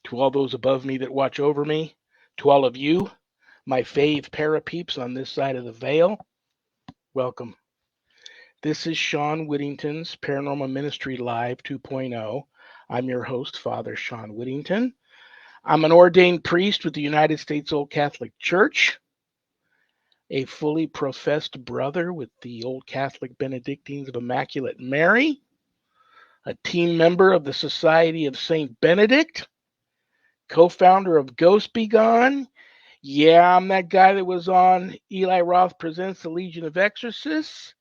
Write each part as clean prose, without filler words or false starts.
to all those above me that watch over me, to all of you, my fave parapeeps on this side of the veil, welcome. This is Sean Whittington's Paranormal Ministry Live 2.0. I'm your host, Father Sean Whittington. I'm an ordained priest with the United States Old Catholic Church, a fully professed brother with the Old Catholic Benedictines of Immaculate Mary, a team member of the Society of St. Benedict, co-founder of Ghost Be Gone. Yeah, I'm that guy that was on Eli Roth Presents the Legion of Exorcists.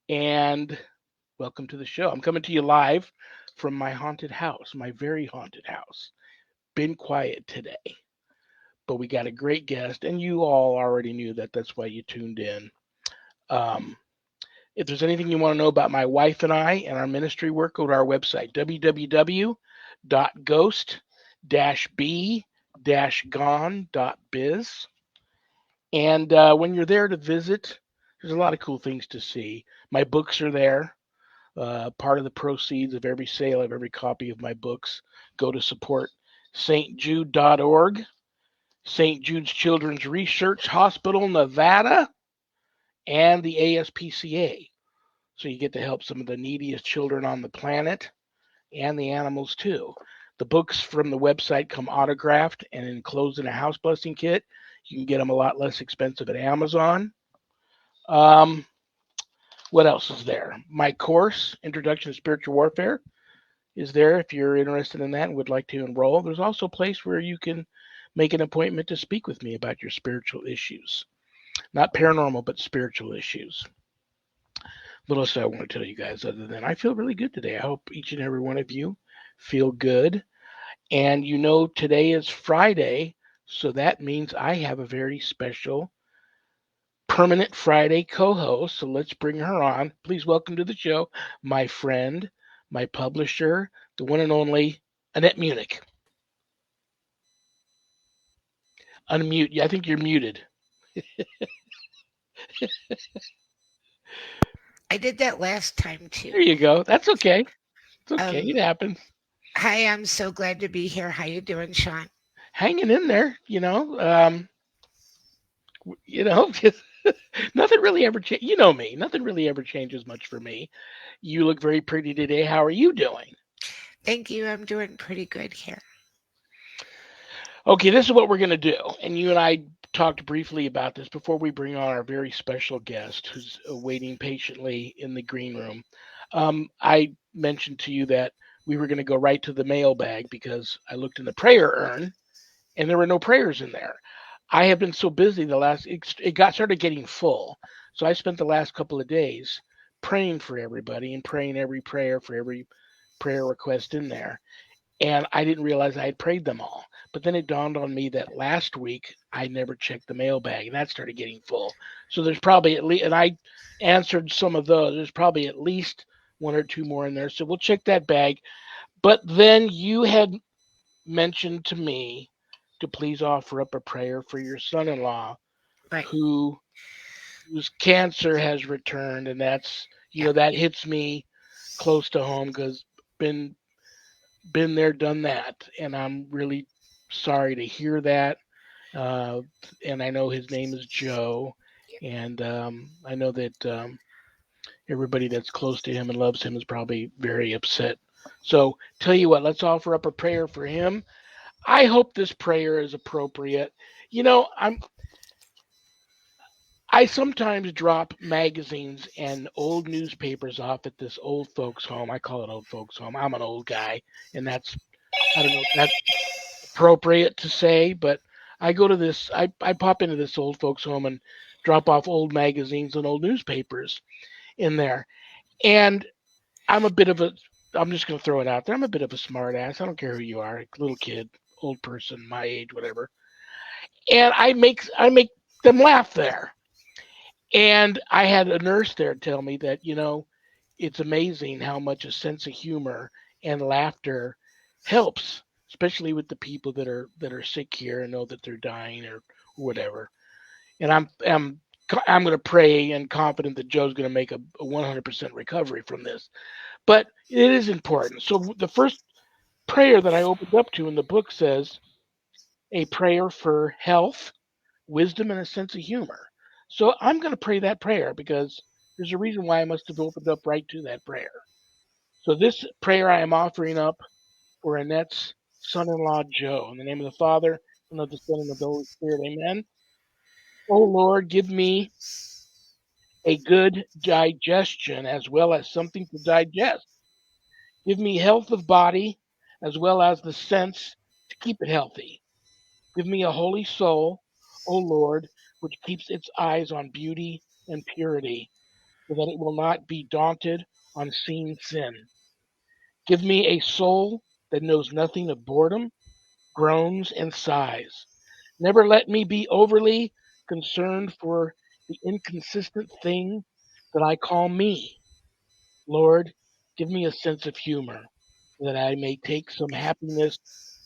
And welcome to the show. I'm coming to you live from my haunted house, my very haunted house. Been quiet today, but we got a great guest, and you all already knew that. That's why you tuned in. Um, if there's anything you want to know about my wife and I and our ministry work, go to our website, www.ghost-b-gone.biz. And when you're there to visit, there's a lot of cool things to see. My books are there. Part of the proceeds of every sale of every copy of my books go to support stjude.org, St. Jude's Children's Research Hospital, Nevada, and the ASPCA. So you get to help some of the neediest children on the planet and the animals too. The books from the website come autographed and enclosed in a house blessing kit. You can get them a lot less expensive at Amazon. Um, what else is there? My course, Introduction to Spiritual Warfare, is there if you're interested in that and would like to enroll. There's also a place where you can make an appointment to speak with me about your spiritual issues. Not paranormal, but spiritual issues. What else do I want to tell you guys other than I feel really good today? I hope each and every one of you feel good. And you know, today is Friday, so that means I have a very special permanent Friday co-host. So let's bring her on. Please welcome to the show my friend, my publisher, the one and only Annette Munich. Unmute. Yeah, I think you're muted. I did that last time too. There you go. That's okay. It's okay. Um, It happens. Hi, I'm so glad to be here. How you doing, Sean? Hanging in there, just nothing really ever changes. You know me. Nothing really ever changes much for me. You look very pretty today. How are you doing? Thank you. I'm doing pretty good here. Okay, this is what we're going to do. And you and I talked briefly about this before we bring on our very special guest who's waiting patiently in the green room. I mentioned to you that we were going to go right to the mailbag because I looked in the prayer urn and there were no prayers in there. I have been so busy it got started getting full. So I spent the last couple of days praying for everybody and praying every prayer for every prayer request in there. And I didn't realize I had prayed them all. But then it dawned on me that last week I never checked the mailbag, and that started getting full. So there's probably at least, and I answered some of those. There's probably at least one or two more in there. So we'll check that bag. But then you had mentioned to me to please offer up a prayer for your son-in-law, Right. who whose cancer has returned, and that's Yeah. that hits me close to home because been been there, done that, and I'm really sorry to hear that. Uh, and I know his name is Joe, and I know that everybody that's close to him and loves him is probably very upset. So, tell you what, let's offer up a prayer for him. I hope this prayer is appropriate. You know, I sometimes drop magazines and old newspapers off at this old folks home. I call it old folks home. I'm an old guy, and that's I don't know if that's appropriate to say, but I go to this, I pop into this old folks home and drop off old magazines and old newspapers in there. And I'm a bit of a, I'm just going to throw it out there. I'm a bit of a smart ass. I don't care who you are, little kid, old person, my age, whatever. And I make them laugh there. And I had a nurse there tell me that, it's amazing how much a sense of humor and laughter helps, especially with the people that are sick here and know that they're dying or whatever. And I'm going to pray and confident that Joe's going to make a 100% recovery from this. But it is important. So the first prayer that I opened up to in the book says a prayer for health, wisdom, and a sense of humor. So I'm going to pray that prayer because there's a reason why I must have opened up right to that prayer. So this prayer I am offering up for Annette's son-in-law Joe. In the name of the Father, and of the Son, and of the Holy Spirit. Amen. Oh Lord, give me a good digestion as well as something to digest. Give me health of body as well as the sense to keep it healthy. Give me a holy soul, O Lord, which keeps its eyes on beauty and purity, so that it will not be daunted on seeing sin. Give me a soul that knows nothing of boredom, groans, and sighs. Never let me be overly concerned for the inconsistent thing that I call me. Lord, give me a sense of humor so that I may take some happiness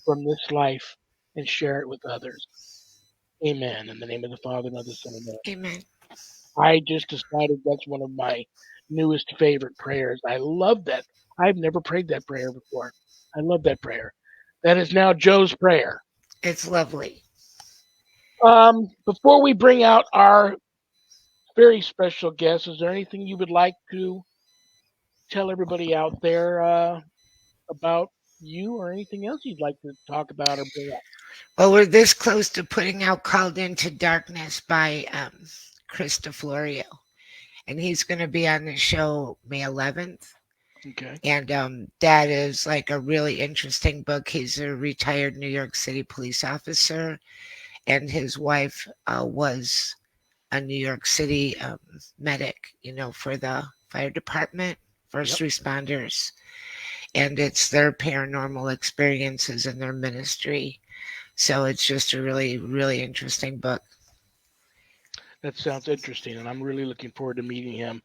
from this life and share it with others. Amen. In the name of the Father, and of the Son, and of the Amen. I just decided that's one of my newest favorite prayers. I love that. I've never prayed that prayer before. I love that prayer. That is now Joe's prayer. It's lovely. Before we bring out our very special guest, is there anything you would like to tell everybody out there about you or anything else you'd like to talk about or bring up? Well, we're this close to putting out Called Into Darkness by Chris DeFlorio. And he's going to be on the show May 11th. Okay. And that is like a really interesting book. He's a retired New York City police officer, and his wife was a New York City medic, for the fire department, first Yep. responders. And it's their paranormal experiences and their ministry. So it's just a really, really interesting book. That sounds interesting, and I'm really looking forward to meeting him.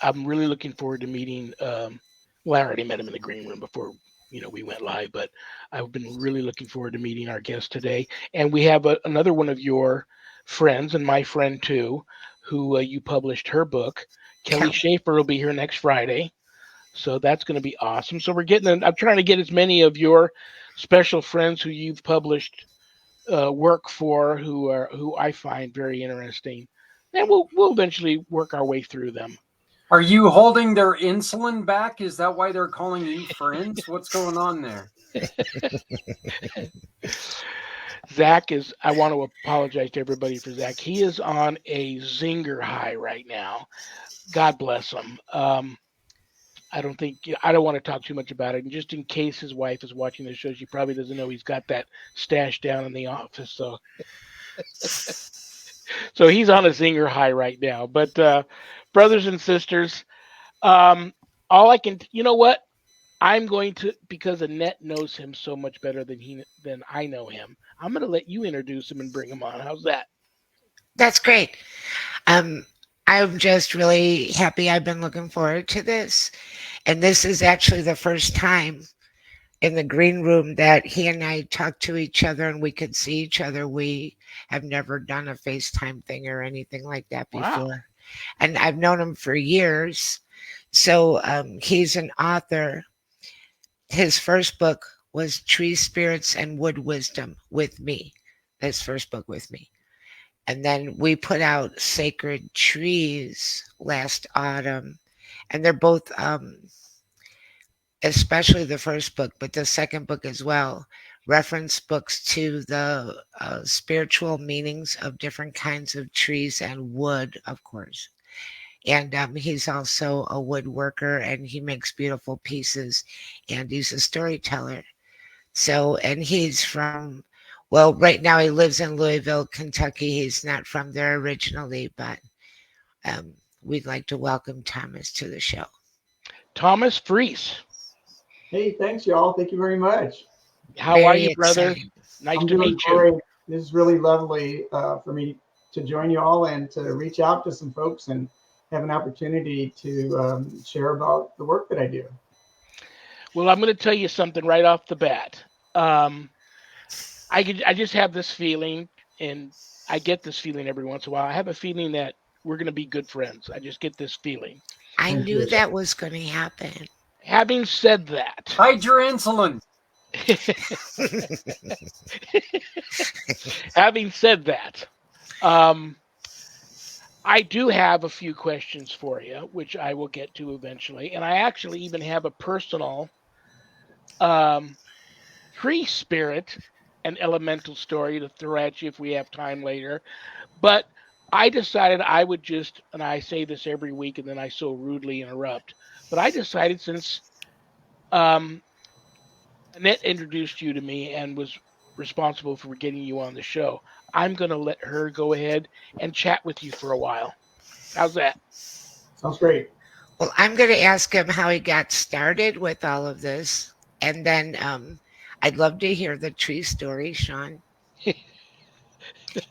I'm really looking forward to meeting. Well, I already met him in the green room before we went live, but I've been really looking forward to meeting our guest today. And we have another one of your friends, and my friend too, who you published her book. Kelly Yeah, Schaefer will be here next Friday, so that's going to be awesome. So we're getting. I'm trying to get as many of your special friends who you've published work for who I find very interesting, and we'll eventually work our way through them. Are you holding their insulin back? Is that why they're calling you friends? What's going on there? Zach is. I want to apologize to everybody for Zach. He is on a zinger high right now. God bless him. I don't want to talk too much about it. And just in case his wife is watching the show, she probably doesn't know he's got that stashed down in the office. So he's on a zinger high right now. But brothers and sisters, Um, all I can, you know what? I'm going to because Annette knows him so much better than I know him. I'm going to let you introduce him and bring him on. How's that? that's great. Um, I'm just really happy. I've been looking forward to this. And this is actually the first time in the green room that he and I talked to each other and we could see each other. We have never done a FaceTime thing or anything like that Wow. before. And I've known him for years. So he's an author. His first book was Tree Spirits and Wood Wisdom with me. His first book with me. And then we put out Sacred Trees last autumn. And they're both, especially the first book, but the second book as well, reference books to the spiritual meanings of different kinds of trees and wood, of course. And he's also a woodworker and he makes beautiful pieces and he's a storyteller. So, and he's from, well, right now he lives in Louisville, Kentucky. He's not from there originally, but um, we'd like to welcome Thomas to the show. Thomas Freese. Hey, thanks, y'all. Thank you very much. How are Very you, brother? exciting. Nice I'm to doing meet you. great. This is really lovely for me to join you all and to reach out to some folks and have an opportunity to share about the work that I do. Well, I'm going to tell you something right off the bat. Um, I just have this feeling, and I get this feeling every once in a while. I have a feeling that we're going to be good friends. I just get this feeling. I Thank knew you. that was going to happen. Having said that, Hide your insulin. Having said that, um, I do have a few questions for you, which I will get to eventually. And I actually even have a personal um, tree spirit and elemental story to throw at you if we have time later. But I decided I would just, and I say this every week and then I so rudely interrupt, but I decided since um, Annette introduced you to me and was responsible for getting you on the show, I'm going to let her go ahead and chat with you for a while. How's that? Sounds great. Well, I'm going to ask him how he got started with all of this. And then I'd love to hear the tree story, Sean.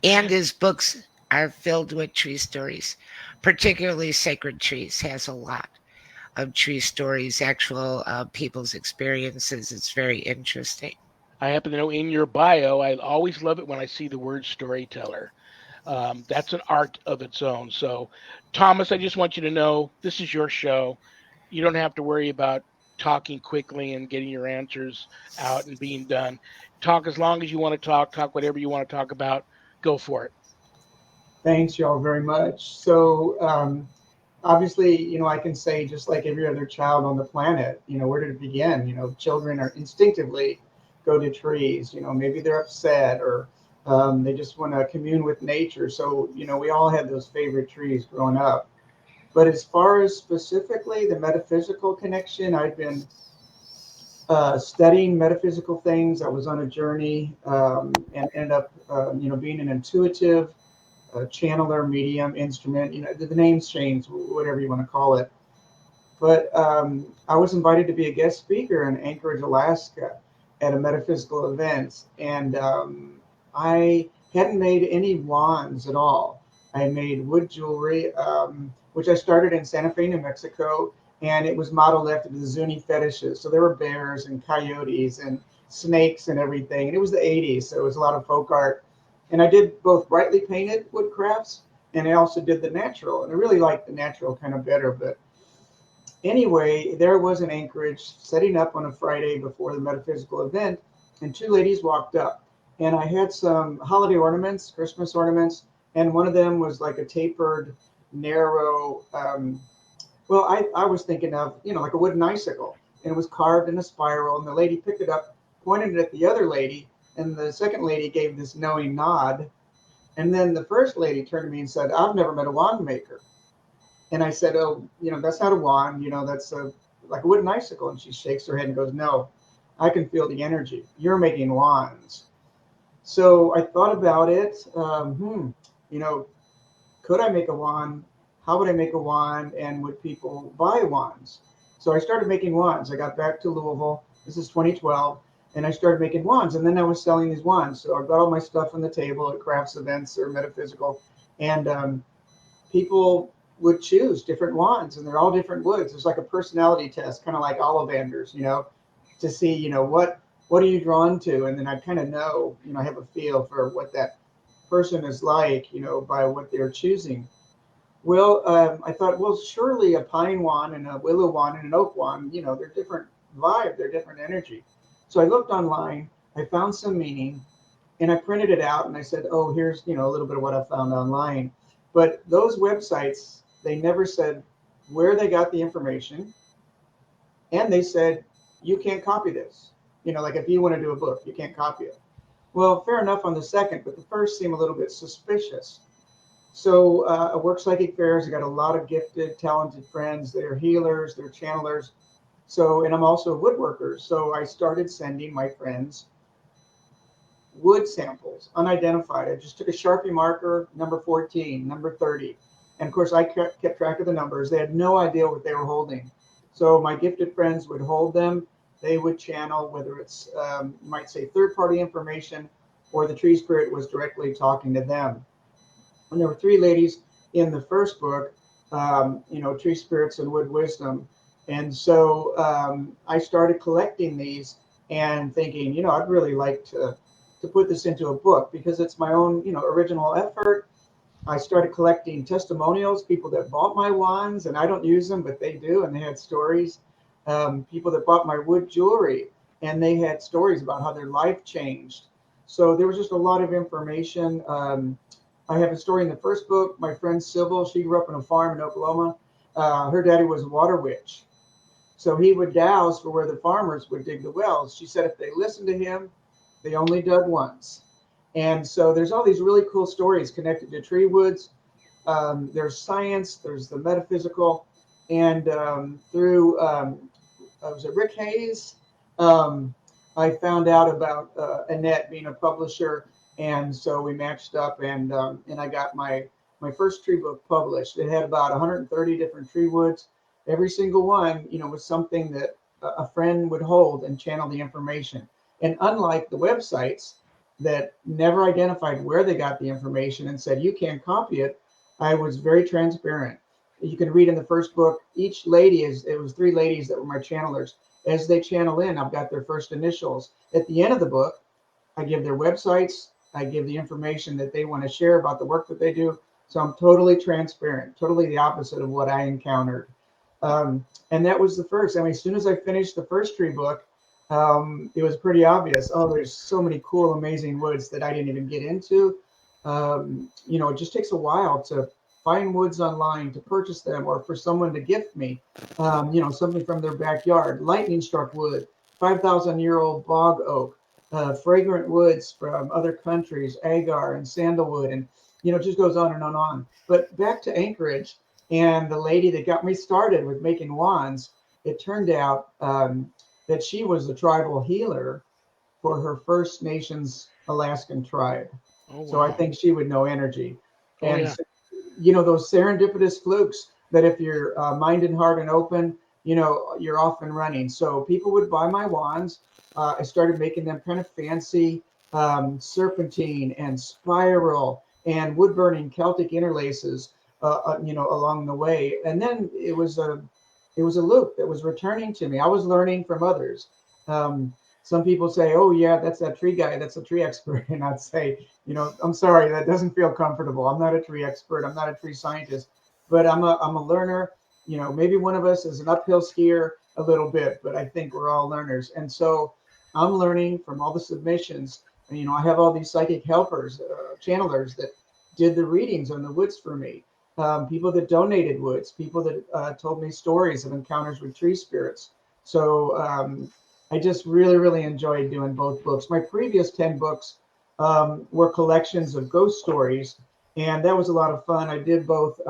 And his books are filled with tree stories, particularly Sacred Trees has a lot of tree stories, actual people's experiences. It's very interesting. I happen to know in your bio, I always love it when I see the word storyteller. That's an art of its own. So, Thomas, I just want you to know this is your show. You don't have to worry about talking quickly and getting your answers out and being done. Talk as long as you want to talk whatever you want to talk about. Go for it. Thanks, y'all, very much. So, obviously, I can say just like every other child on the planet, where did it begin? Children are instinctively go to trees. Maybe they're upset or they just want to commune with nature. So, we all had those favorite trees growing up. But as far as specifically the metaphysical connection, I've been studying metaphysical things. I was on a journey and ended up, being an intuitive channeler, medium, instrument. The names change, whatever you want to call it. But I was invited to be a guest speaker in Anchorage, Alaska, at a metaphysical event, and I hadn't made any wands at all. I made wood jewelry, which I started in Santa Fe, New Mexico, and it was modeled after the Zuni fetishes. So there were bears and coyotes and snakes and everything. And it was the 80s, so it was a lot of folk art. And I did both brightly painted wood crafts, and I also did the natural. And I really liked the natural kind of better. But anyway, there was an Anchorage setting up on a Friday before the metaphysical event, and two ladies walked up. And I had some holiday ornaments, Christmas ornaments, and one of them was like a tapered, narrow, well, I was thinking of, like a wooden icicle. And it was carved in a spiral, and the lady picked it up, pointed it at the other lady, and the second lady gave this knowing nod. And then the first lady turned to me and said, I've never met a wand maker. And I said, oh, that's not a wand, that's like a wooden icicle. And she shakes her head and goes, no, I can feel the energy. You're making wands. So I thought about it. Could I make a wand? How would I make a wand? And would people buy wands? So I started making wands. I got back to Louisville. This is 2012. And I started making wands. And then I was selling these wands. So I got all my stuff on the table at crafts events or metaphysical. And people would choose different wands. And they're all different woods. It's like a personality test, kind of like Ollivanders, to see, what are you drawn to? And then I kind of know, I have a feel for what that person is like, by what they're choosing. Well, I thought, well, surely a pine wand and a willow wand and an oak wand, they're different vibe, they're different energy. So I looked online, I found some meaning, and I printed it out and I said, oh, here's, a little bit of what I found online. But those websites, they never said where they got the information. And they said, you can't copy this. Like if you want to do a book, you can't copy it. Well, fair enough on the second, but the first seemed a little bit suspicious. So I work psychic fairs. I got a lot of gifted, talented friends. They're healers, they're channelers. So, and I'm also a woodworker. So I started sending my friends wood samples, unidentified. I just took a Sharpie marker, number 14, number 30. And of course, I kept track of the numbers. They had no idea what they were holding. So my gifted friends would hold them. They would channel, whether it's, you might say, third-party information, or the tree spirit was directly talking to them. And there were three ladies in the first book, Tree Spirits and Wood Wisdom. And so I started collecting these and thinking, I'd really like to put this into a book because it's my own, original effort. I started collecting testimonials, people that bought my wands, and I don't use them, but they do, and they had stories. People that bought my wood jewelry, and they had stories about how their life changed. So there was just a lot of information. I have a story in the first book. My friend Sybil, she grew up on a farm in Oklahoma. Her daddy was a water witch. So he would douse for where the farmers would dig the wells. She said if they listened to him, they only dug once. And so there's all these really cool stories connected to tree woods. There's science, there's the metaphysical, and through was it Rick Hayes? Um, I found out about Annette being a publisher, and so we matched up, and I got my first tree book published. It had about 130 different tree woods. Every single one, was something that a friend would hold and channel the information. And unlike the websites that never identified where they got the information and said you can't copy it, I was very transparent. You can read in the first book, each lady it was 3 ladies that were my channelers. As they channel in, I've got their first initials. At the end of the book, I give their websites, I give the information that they want to share about the work that they do. So I'm totally transparent, totally the opposite of what I encountered. And that was the first. I mean, as soon as I finished the first tree book, it was pretty obvious. Oh, there's so many cool, amazing woods that I didn't even get into. It just takes a while to find woods online, to purchase them, or for someone to gift me, something from their backyard. Lightning struck wood, 5,000-year-old bog oak, fragrant woods from other countries, agar and sandalwood, and it just goes on and on and on. But back to Anchorage and the lady that got me started with making wands, it turned out that she was the tribal healer for her First Nations Alaskan tribe. Oh, So I wow. think she would know energy. Oh, And yeah. those serendipitous flukes that if you're mind and heart and open, you're off and running. So people would buy my wands. I started making them kind of fancy, serpentine and spiral and wood burning Celtic interlaces, along the way. And then it was a loop that was returning to me. I was learning from others. Some people say, "Oh yeah, that's that tree guy. That's a tree expert," and I'd say, I'm sorry, that doesn't feel comfortable. I'm not a tree expert. I'm not a tree scientist, but I'm a learner. Maybe one of us is an uphill skier a little bit, but I think we're all learners. And so I'm learning from all the submissions. And, I have all these psychic helpers, channelers that did the readings on the woods for me. People that donated woods, people that told me stories of encounters with tree spirits. So I just really, really enjoyed doing both books. My previous 10 books were collections of ghost stories, and that was a lot of fun. I did both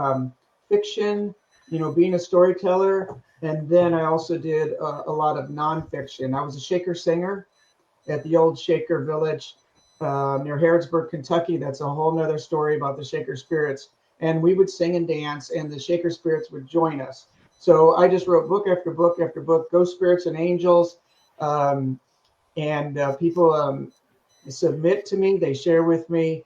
fiction, being a storyteller, and then I also did a lot of nonfiction. I was a Shaker singer at the old Shaker Village near Harrodsburg, Kentucky. That's a whole nother story about the Shaker spirits. And we would sing and dance, and the Shaker spirits would join us. So I just wrote book after book after book, Ghost Spirits and Angels. Um, and people submit to me, they share with me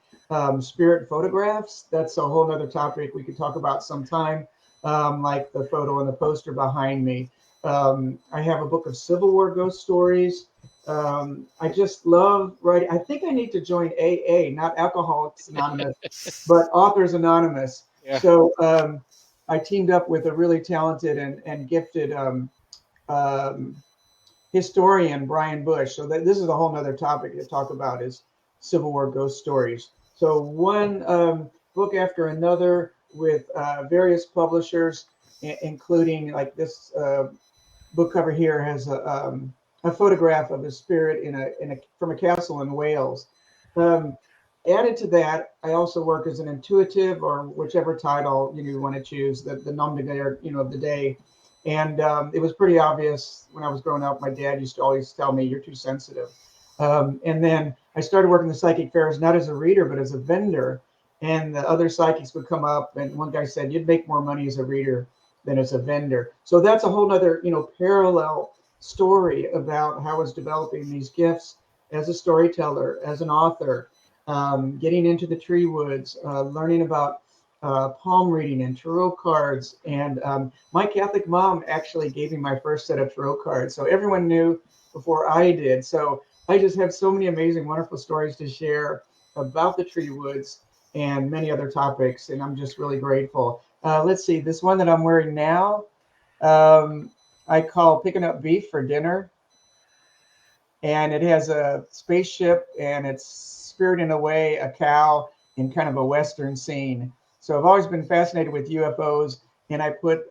spirit photographs. That's a whole other topic we could talk about sometime, like the photo on the poster behind me. I have a book of Civil War ghost stories. I just love writing. I think I need to join AA, not Alcoholics Anonymous, but Authors Anonymous. Yeah. So I teamed up with a really talented and gifted um, historian, Brian Bush. So this is a whole nother topic to talk about is Civil War ghost stories. So one book after another with various publishers, including like this book cover here has a photograph of a spirit from a castle in Wales. Um, Added to that, I also work as an intuitive, or whichever title you want to choose, the nom de guerre, of the day. And it was pretty obvious when I was growing up. My dad used to always tell me, "You're too sensitive." And then I started working the psychic fairs not as a reader but as a vendor. And the other psychics would come up, and one guy said, "You'd make more money as a reader than as a vendor." So that's a whole other, parallel story about how I was developing these gifts as a storyteller, as an author, getting into the tree woods, learning about palm reading and tarot cards. And my Catholic mom actually gave me my first set of tarot cards. So everyone knew before I did. So I just have so many amazing, wonderful stories to share about the tree woods and many other topics. And I'm just really grateful. Let's see, this one that I'm wearing now, I call Picking Up Beef for Dinner. and it has a spaceship, and it's spiriting away a cow in kind of a Western scene. So I've always been fascinated with UFOs, and I put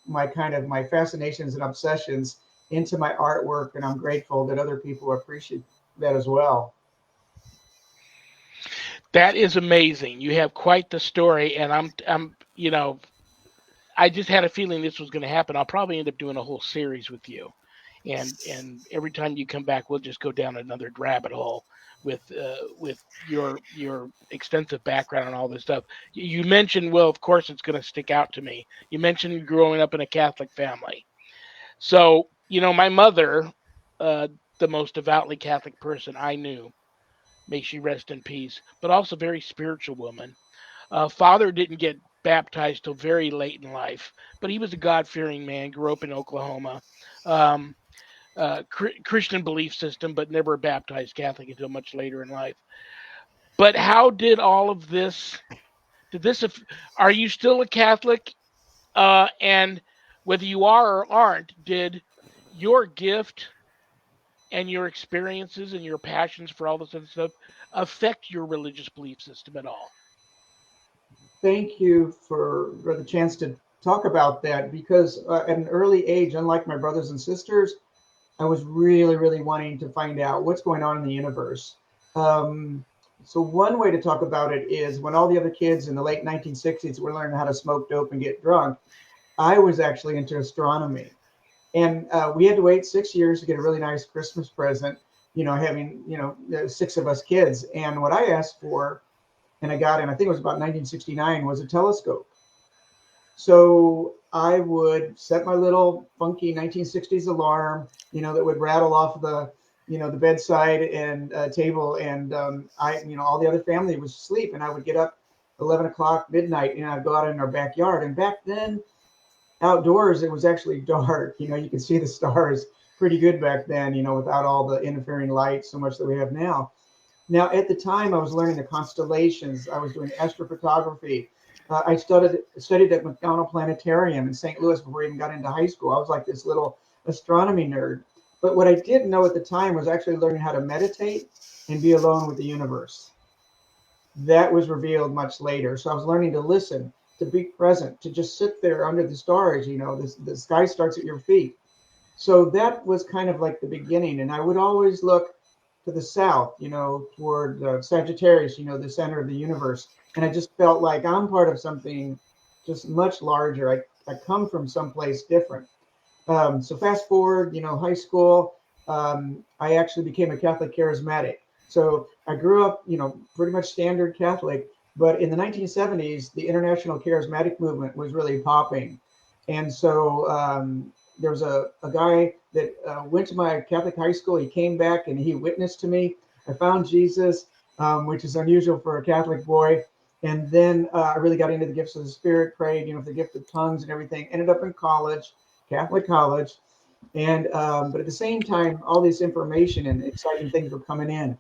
my fascinations and obsessions into my artwork, and I'm grateful that other people appreciate that as well. That is amazing. You have quite the story, and I just had a feeling this was going to happen. I'll probably end up doing a whole series with you, and every time you come back, we'll just go down another rabbit hole with your extensive background and all this stuff. You mentioned, well, of course, it's going to stick out to me. You mentioned growing up in a Catholic family, so my mother, uh, the most devoutly Catholic person I knew, may she rest in peace, but also very spiritual woman. Father didn't get baptized till very late in life, but he was a God-fearing man. Grew up in Oklahoma, um, Christian belief system, but never a baptized Catholic until much later in life. But how did all of this? Did this? Are you still a Catholic? And whether you are or aren't, did your gift and your experiences and your passions for all this other stuff affect your religious belief system at all? Thank you for the chance to talk about that, because at an early age, unlike my brothers and sisters, I was really, really wanting to find out what's going on in the universe. Um, so one way to talk about it is when all the other kids in the late 1960s were learning how to smoke dope and get drunk, I was actually into astronomy. And we had to wait 6 years to get a really nice Christmas present, having, six of us kids. And what I asked for, and I got, and I think it was about 1969, was a telescope. So I would set my little funky 1960s alarm, that would rattle off the bedside and table, and all the other family was asleep, and I would get up 11 o'clock, midnight, and I'd go out in our backyard. And back then, outdoors, it was actually dark. You could see the stars pretty good back then, without all the interfering light so much that we have now. Now, at the time, I was learning the constellations. I was doing astrophotography. I studied at McDonald Planetarium in St. Louis before I even got into high school. I was like this little astronomy nerd. But what I didn't know at the time was actually learning how to meditate and be alone with the universe. That was revealed much later. So I was learning to listen, to be present, to just sit there under the stars. The sky starts at your feet. So that was kind of like the beginning. And I would always look to the south, toward Sagittarius, the center of the universe. And I just felt like I'm part of something just much larger. I come from someplace different. So fast forward, high school, I actually became a Catholic charismatic. So I grew up, pretty much standard Catholic, but in the 1970s, the international charismatic movement was really popping. And so there was a guy that went to my Catholic high school. He came back and he witnessed to me. I found Jesus, which is unusual for a Catholic boy. And then I really got into the gifts of the Spirit, prayed, for the gift of tongues and everything. Ended up in college, Catholic college. And but at the same time, all this information and exciting things were coming in.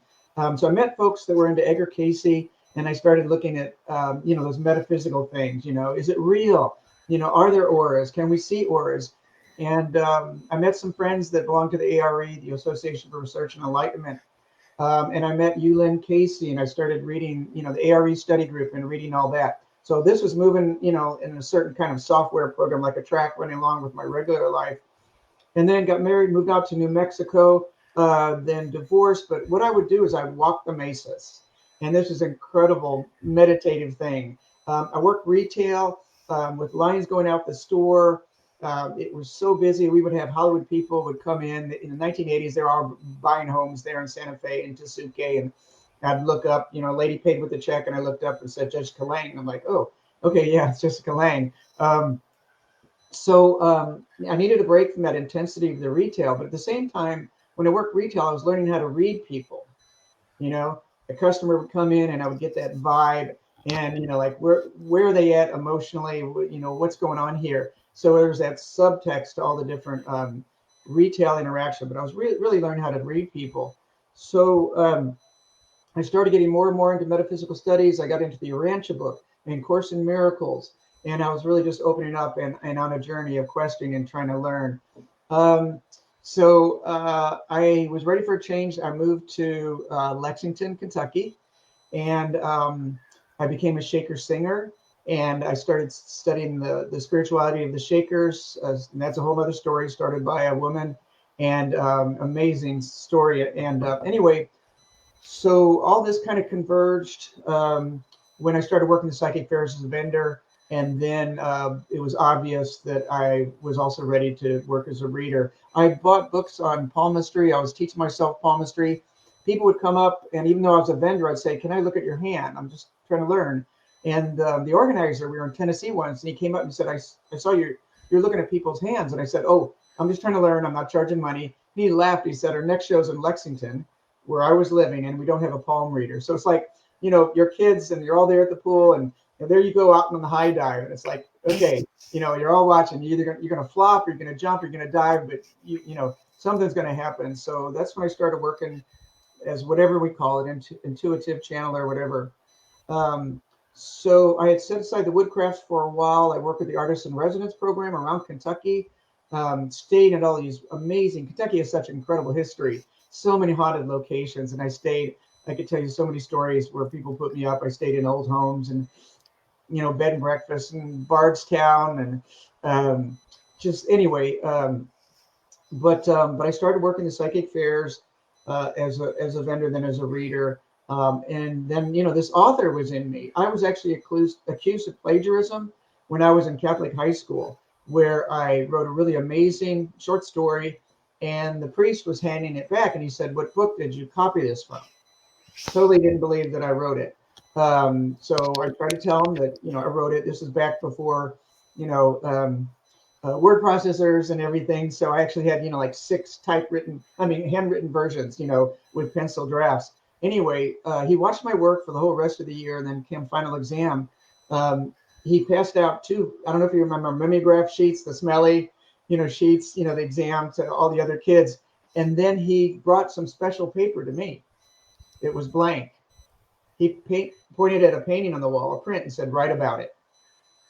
So I met folks that were into Edgar Casey, and I started looking at those metaphysical things. Is it real? Are there auras? Can we see auras? And I met some friends that belong to the ARE, the Association for Research and Enlightenment. And I met Yulin Casey, and I started reading, the ARE study group and reading all that. So this was moving, in a certain kind of software program, like a track running along with my regular life. And then got married, moved out to New Mexico, then divorced. But what I would do is I would walk the mesas. And this is an incredible meditative thing. I worked retail with lines going out the store. It was so busy. We would have Hollywood people would come in the 1980s. They were all buying homes there in Santa Fe and Tesuque. And I'd look up, a lady paid with a check, and I looked up and said, Jessica Lang. I'm like, oh, okay, yeah, it's Jessica Lang. So I needed a break from that intensity of the retail. But at the same time, when I worked retail, I was learning how to read people. A customer would come in and I would get that vibe, and, like, where are they at emotionally? What's going on here? So there's that subtext to all the different retail interaction. But I was really learning how to read people. So I started getting more and more into metaphysical studies. I got into the Urantia book and Course in Miracles. And I was really just opening up and on a journey of questioning and trying to learn. So I was ready for a change. I moved to Lexington, Kentucky, and I became a Shaker singer. And I started studying the spirituality of the Shakers. And that's a whole other story started by a woman, and amazing story. And anyway, so all this kind of converged when I started working the psychic fairs as a vendor, and then it was obvious that I was also ready to work as a reader. I bought books on palmistry. I was teaching myself palmistry. People would come up, and even though I was a vendor, I'd say, "Can I look at your hand? I'm just trying to learn." And the organizer, we were in Tennessee once, and he came up and said, "I saw you're looking at people's hands," and I said, "Oh, I'm just trying to learn. I'm not charging money." He laughed. He said, "Our next show's in Lexington, where I was living, and we don't have a palm reader." So it's like, your kids and you're all there at the pool, and there you go out on the high dive, and it's like, okay, you're all watching. You're gonna flop, or you're gonna jump, or you're gonna dive, but something's gonna happen. So that's when I started working as whatever we call it, intuitive channel or whatever. Um, so I had set aside the woodcrafts for a while. I worked with the artist in residence program around Kentucky. Stayed at all these amazing. Kentucky has such incredible history, so many haunted locations, and I stayed. I could tell you so many stories where people put me up. I stayed in old homes and bed and breakfast in Bardstown and just anyway. But I started working the psychic fairs as a vendor, then as a reader, and then this author was in me. I was actually accused of plagiarism when I was in Catholic high school, where I wrote a really amazing short story, and the priest was handing it back, and he said, "What book did you copy this from?" Totally didn't believe that I wrote it. So I tried to tell him that I wrote it. This is back before you know. Word processors and everything. So I actually had, like 6 handwritten versions, with pencil drafts. Anyway, he watched my work for the whole rest of the year, and then came final exam. Um, he passed out 2, I don't know if you remember, mimeograph sheets, the smelly, sheets, the exam to all the other kids. And then he brought some special paper to me. It was blank. He pointed at a painting on the wall, a print, and said, "Write about it."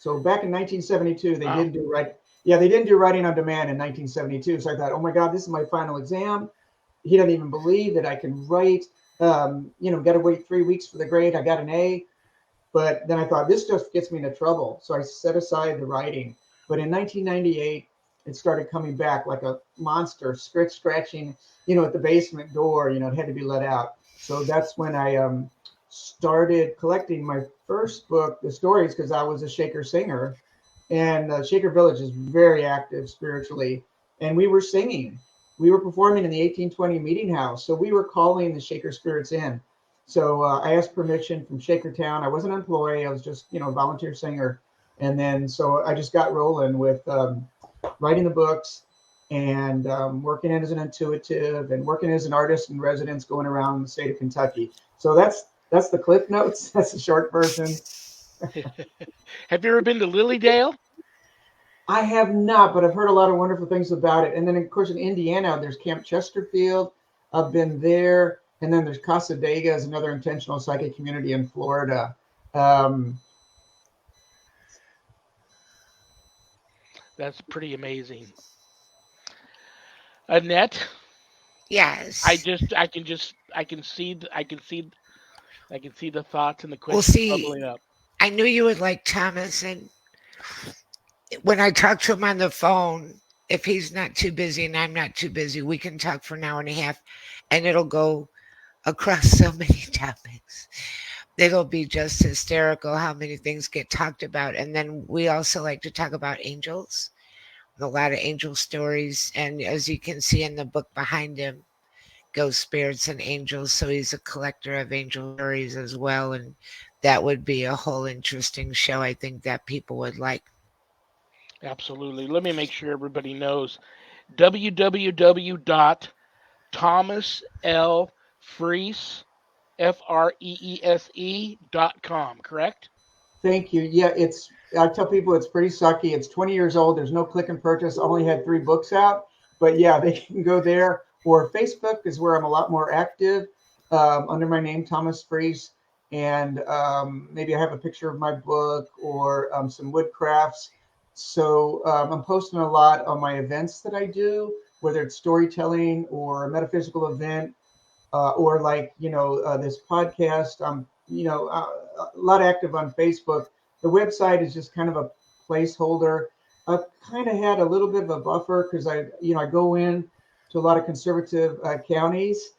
So back in 1972, they Wow. didn't do right. Yeah, they didn't do writing on demand in 1972. So I thought, oh my God, this is my final exam. He doesn't even believe that I can write. Got to wait 3 weeks for the grade. I got an A. But then I thought, this just gets me into trouble. So I set aside the writing. But in 1998, it started coming back like a monster, scratching, at the basement door. It had to be let out. So that's when I started collecting my first book, the stories, because I was a Shaker singer. And Shaker Village is very active spiritually. And we were singing. We were performing in the 1820 meeting house. So we were calling the Shaker spirits in. So I asked permission from Shakertown. I wasn't an employee. I was just, a volunteer singer. And then so I just got rolling with writing the books and working as an intuitive and working as an artist in residence going around the state of Kentucky. So that's the Cliff Notes. That's the short version. Have you ever been to Lilydale? I have not, but I've heard a lot of wonderful things about it. And then, of course, in Indiana, there's Camp Chesterfield. I've been there. And then there's Casadega is another intentional psychic community in Florida. Um, That's pretty amazing. Annette, Yes. I can see the thoughts and the Well, questions see, bubbling up. I knew you would like Thomas, and when I talk to him on the phone, if he's not too busy and I'm not too busy, we can talk for an hour and a half, and it'll go across so many topics. It'll be just hysterical how many things get talked about. And then we also like to talk about angels, a lot of angel stories. And as you can see in the book behind him, ghost spirits and angels. So he's a collector of angel stories as well. And that would be a whole interesting show. I think that people would like. Absolutely. Let me make sure everybody knows www.thomaslfreese, FREESE.com, correct? Thank you. Yeah, I tell people it's pretty sucky. It's 20 years old. There's no click and purchase. I only had 3 books out, but yeah, they can go there. Or Facebook is where I'm a lot more active under my name, Thomas Freese. And maybe I have a picture of my book or some wood crafts. So I'm posting a lot on my events that I do. whether it's storytelling or a metaphysical event, or like, this podcast. A lot active on Facebook. The website is just kind of a placeholder. I've kind of had a little bit of a buffer because I go in to a lot of conservative counties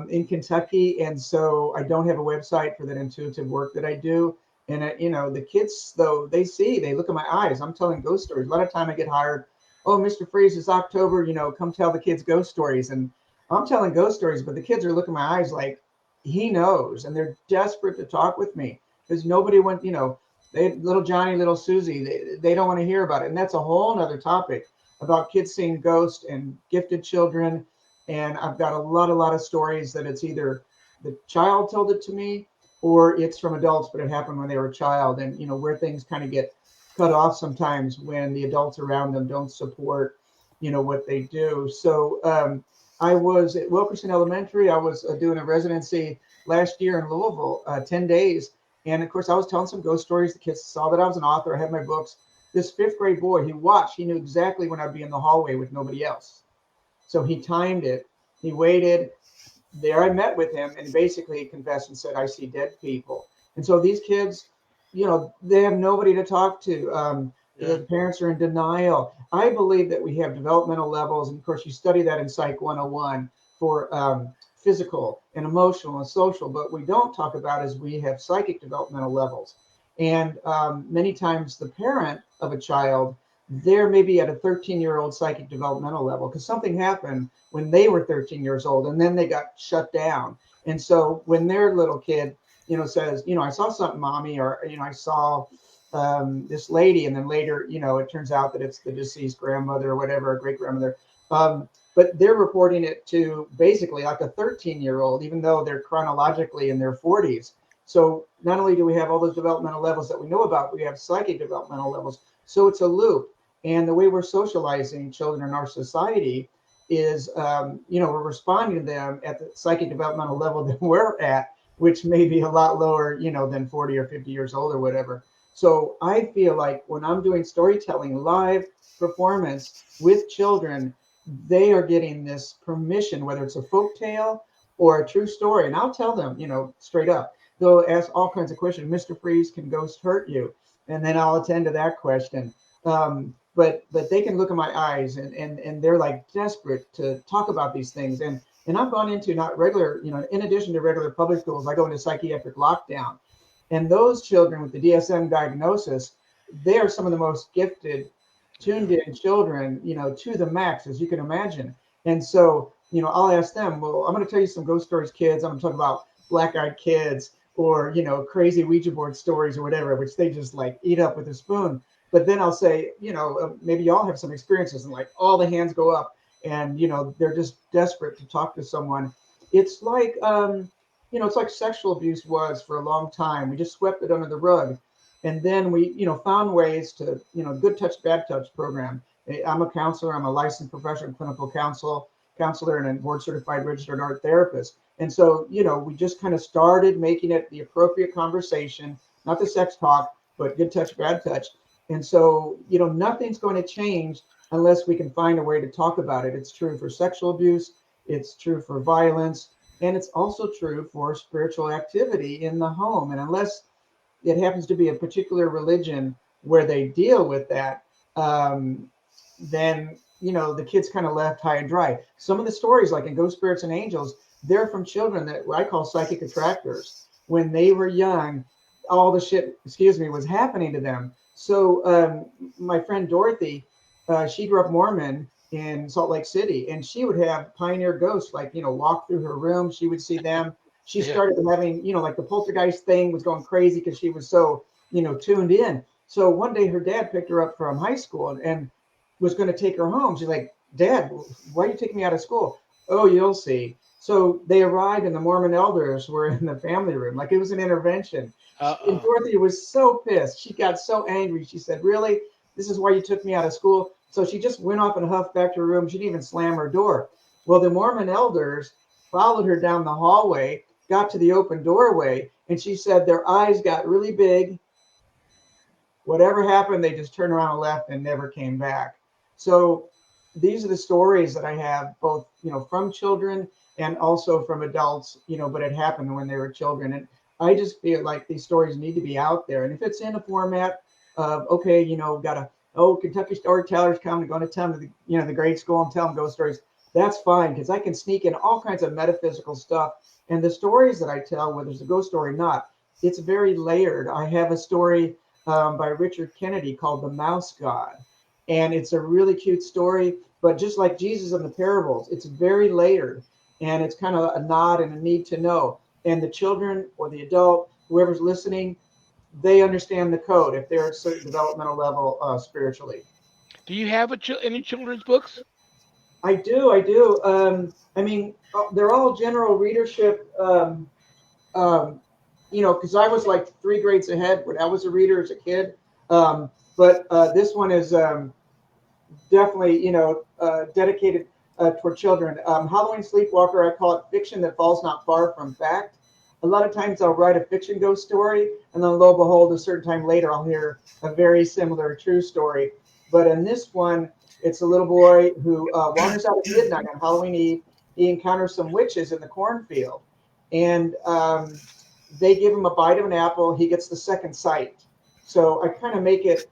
in Kentucky, and so I don't have a website for that intuitive work that I do. And the kids, though, they look at my eyes. I'm telling ghost stories. A lot of time I get hired. Oh, Mr. Freeze, it's October. Come tell the kids ghost stories. And I'm telling ghost stories, but the kids are looking at my eyes like he knows, and they're desperate to talk with me because nobody went. Little Johnny, little Susie, they don't want to hear about it, and that's a whole nother topic about kids seeing ghosts and gifted children. And I've got a lot of stories that it's either the child told it to me or it's from adults, but it happened when they were a child, and where things kind of get cut off sometimes when the adults around them don't support what they do. So I was at Wilkerson Elementary. I was doing a residency last year in Louisville, 10 days. And of course, I was telling some ghost stories. The kids saw that I was an author. I had my books. This fifth grade boy, he watched. He knew exactly when I'd be in the hallway with nobody else. So he timed it. He waited. There I met with him, and basically he confessed and said, I see dead people. And so these kids, they have nobody to talk to. The parents are in denial. I believe that we have developmental levels, and of course you study that in Psych 101 for physical and emotional and social, but we don't talk about is we have psychic developmental levels. And many times the parent of a child, they're maybe at a 13-year-old psychic developmental level because something happened when they were 13 years old and then they got shut down. And so when their little kid, says, I saw something, mommy, or, I saw this lady, and then later, it turns out that it's the deceased grandmother or whatever, a great grandmother. But they're reporting it to basically like a 13-year-old, even though they're chronologically in their 40s. So not only do we have all those developmental levels that we know about, we have psychic developmental levels. So it's a loop. And the way we're socializing children in our society is, we're responding to them at the psychic developmental level that we're at, which may be a lot lower, than 40 or 50 years old or whatever. So I feel like when I'm doing storytelling, live performance with children, they are getting this permission, whether it's a folk tale or a true story. And I'll tell them, straight up, they'll ask all kinds of questions. Mr. Freeze, can ghosts hurt you? And then I'll attend to that question. But they can look in my eyes and they're like desperate to talk about these things. And I've gone into not regular, in addition to regular public schools, I go into psychiatric lockdown. And those children with the DSM diagnosis, they are some of the most gifted, tuned in children, to the max, as you can imagine. And so, I'll ask them, well, I'm going to tell you some ghost stories, kids. I'm going to talk about black-eyed kids or, crazy Ouija board stories or whatever, which they just like eat up with a spoon. But then I'll say, maybe y'all have some experiences, and like all the hands go up and, they're just desperate to talk to someone. It's like, it's like sexual abuse was for a long time. We just swept it under the rug. And then we, found ways to, good touch, bad touch program. I'm a counselor. I'm a licensed professional clinical counselor and a board certified registered art therapist. And so, we just kind of started making it the appropriate conversation, not the sex talk, but good touch, bad touch. And so, nothing's going to change unless we can find a way to talk about it. It's true for sexual abuse. It's true for violence. And it's also true for spiritual activity in the home. And unless it happens to be a particular religion where they deal with that, then, the kids kind of left high and dry. Some of the stories, like in Ghost Spirits and Angels, they're from children that I call psychic attractors. When they were young, all the shit, was happening to them. So my friend Dorothy, she grew up Mormon in Salt Lake City, and she would have pioneer ghosts like, walk through her room. She would see them. She started having, like the poltergeist thing was going crazy because she was so, tuned in. So one day her dad picked her up from high school and was going to take her home. She's like, Dad, why are you taking me out of school? Oh, you'll see. So they arrived and the Mormon elders were in the family room. Like it was an intervention. And Dorothy was so pissed. She got so angry. She said, really? This is why you took me out of school? So she just went off and huffed back to her room. She didn't even slam her door. Well, the Mormon elders followed her down the hallway, got to the open doorway, and she said their eyes got really big. Whatever happened, they just turned around and left and never came back. So these are the stories that I have, both from children and also from adults. But it happened when they were children, and I just feel like these stories need to be out there. And if it's in a format of, okay, got a, oh, Kentucky Storytellers come and going to tell them the grade school and tell them ghost stories, that's fine, because I can sneak in all kinds of metaphysical stuff. And the stories that I tell, whether it's a ghost story or not, it's very layered. I have a story by Richard Kennedy called The Mouse God. And it's a really cute story, but just like Jesus and the parables, it's very layered, and it's kind of a nod and a need to know. And the children or the adult, whoever's listening, they understand the code if they're at a certain developmental level spiritually. Do you have any children's books? I do, I do. I mean, they're all general readership. Um, because I was like 3 grades ahead when I was a reader as a kid. But this one is definitely, dedicated toward children. Halloween Sleepwalker, I call it fiction that falls not far from fact. A lot of times I'll write a fiction ghost story, and then lo and behold, a certain time later, I'll hear a very similar true story. But in this one, it's a little boy who wanders out at midnight on Halloween Eve. He encounters some witches in the cornfield, and they give him a bite of an apple. He gets the second sight. So I kind of make it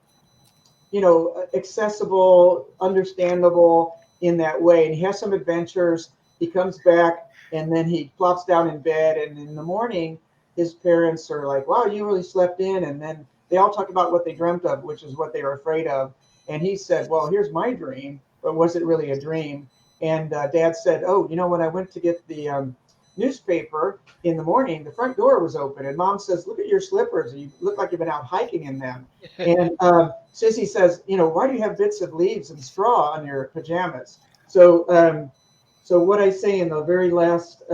accessible, understandable in that way. And he has some adventures. He comes back, and then he plops down in bed. And in the morning, his parents are like, "Wow, you really slept in." And then they all talk about what they dreamt of, which is what they were afraid of. And he said, "Well, here's my dream, but was it really a dream?" And Dad said, "Oh, when I went to get the newspaper in the morning, the front door was open, and Mom says, 'Look at your slippers. You look like you've been out hiking in them.'" And Sissy says, "Why do you have bits of leaves and straw on your pajamas?" So what I say in the very last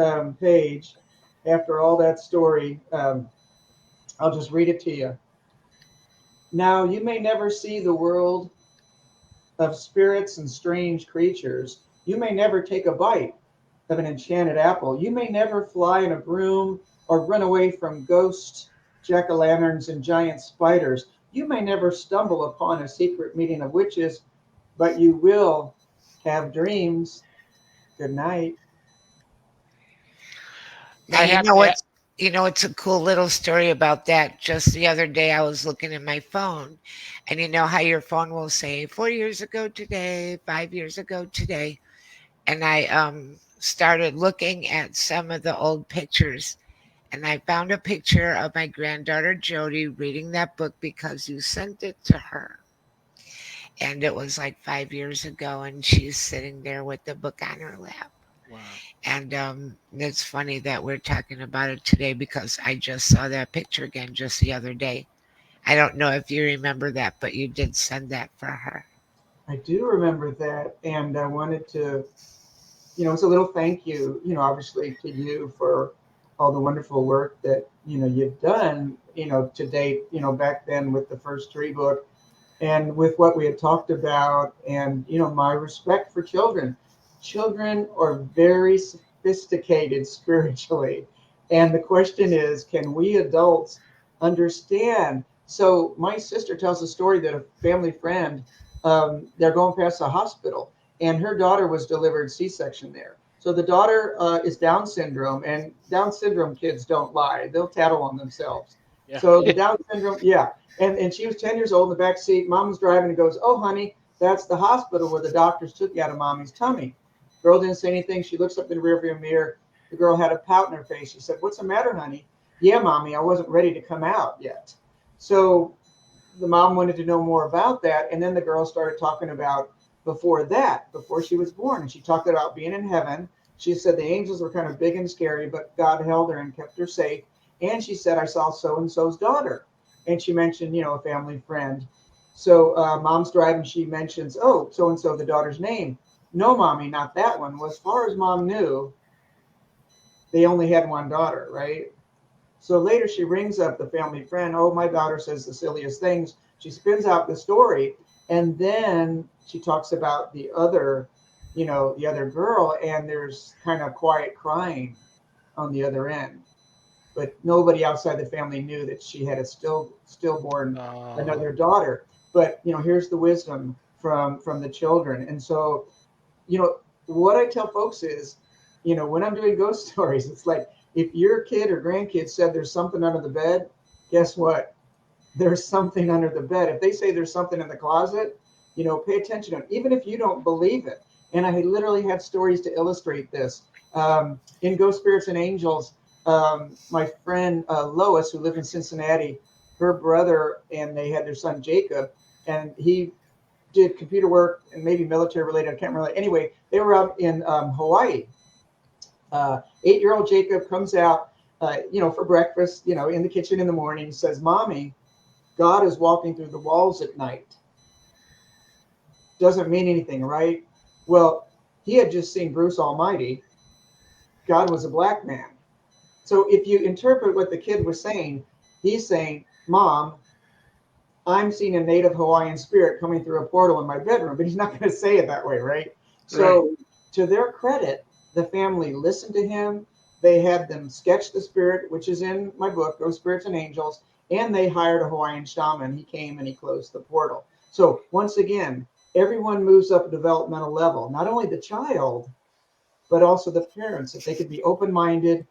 page, after all that story, I'll just read it to you. "Now you may never see the world of spirits and strange creatures. You may never take a bite of an enchanted apple. You may never fly in a broom or run away from ghosts, jack-o'-lanterns, and giant spiders. You may never stumble upon a secret meeting of witches, but you will have dreams. Good night." Now I happen to have. it's a cool little story about that. Just the other day I was looking at my phone, and you know how your phone will say 4 years ago today, 5 years ago today. And I started looking at some of the old pictures, and I found a picture of my granddaughter Jody reading that book because you sent it to her. And it was like 5 years ago, and she's sitting there with the book on her lap. Wow. And it's funny that we're talking about it today because I just saw that picture again just the other day. I don't know if you remember that, but you did send that for her. I do remember that, and I wanted to, it's a little thank you, obviously to you for all the wonderful work that, you've done, to date, back then with the first tree book and with what we had talked about, and my respect for children. Children are very sophisticated spiritually, and the question is, can we adults understand? So my sister tells a story that a family friend, they're going past a hospital, and her daughter was delivered C-section there. So the daughter is Down syndrome, and Down syndrome kids don't lie; they'll tattle on themselves. Yeah. So the Down syndrome, yeah. And she was 10 years old in the back seat. Mom was driving and goes, "Oh, honey, that's the hospital where the doctors took you out of mommy's tummy." Girl didn't say anything. She looks up in the rearview mirror. The girl had a pout in her face. She said, "What's the matter, honey?" "Yeah, mommy, I wasn't ready to come out yet." So the mom wanted to know more about that. And then the girl started talking about before she was born. And she talked about being in heaven. She said the angels were kind of big and scary, but God held her and kept her safe. And she said, "I saw so-and-so's daughter." And she mentioned, a family friend. So mom's driving. She mentions, "Oh, so-and-so, the daughter's name." "No, mommy, not that one." Well, as far as mom knew, they only had one daughter, right? So later she rings up the family friend. "Oh, my daughter says the silliest things." She spins out the story, and then she talks about the other girl, and there's kind of quiet crying on the other end. But nobody outside the family knew that she had a stillborn Uh, another daughter. But here's the wisdom from the children. And so, what I tell folks is, when I'm doing ghost stories, it's like if your kid or grandkid said there's something under the bed, guess what? There's something under the bed. If they say there's something in the closet, pay attention to it, even if you don't believe it. And I literally have stories to illustrate this. In Ghost Spirits and Angels, my friend Lois, who lived in Cincinnati, her brother and they had their son Jacob, and he did computer work and maybe military related. I can't remember. Anyway, they were up in Hawaii. 8-year-old Jacob comes out, for breakfast, in the kitchen in the morning, says, "Mommy, God is walking through the walls at night." Doesn't mean anything, right? Well, he had just seen Bruce Almighty. God was a black man. So if you interpret what the kid was saying, he's saying, "Mom, I'm seeing a native Hawaiian spirit coming through a portal in my bedroom," but he's not going to say it that way, right? So, right. To their credit, the family listened to him. They had them sketch the spirit, which is in my book, Ghost Spirits and Angels, and they hired a Hawaiian shaman. He came and he closed the portal. So once again, everyone moves up a developmental level, not only the child, but also the parents. If they could be open-minded,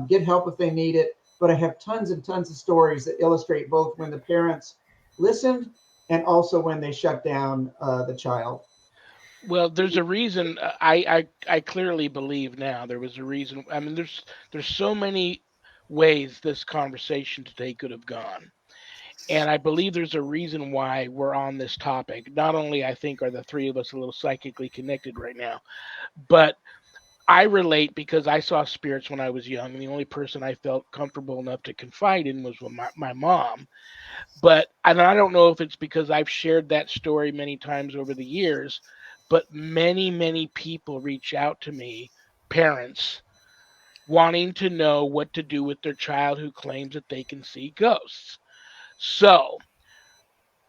get help if they need it. But I have tons and tons of stories that illustrate both when the parents listened and also when they shut down the child. Well, there's a reason. I clearly believe now there was a reason. I mean, there's so many ways this conversation today could have gone, and I believe there's a reason why we're on this topic. Not only I think are the three of us a little psychically connected right now, but I relate because I saw spirits when I was young, and the only person I felt comfortable enough to confide in was with my mom. But and I don't know if it's because I've shared that story many times over the years, but many people reach out to me, parents, wanting to know what to do with their child who claims that they can see ghosts. So,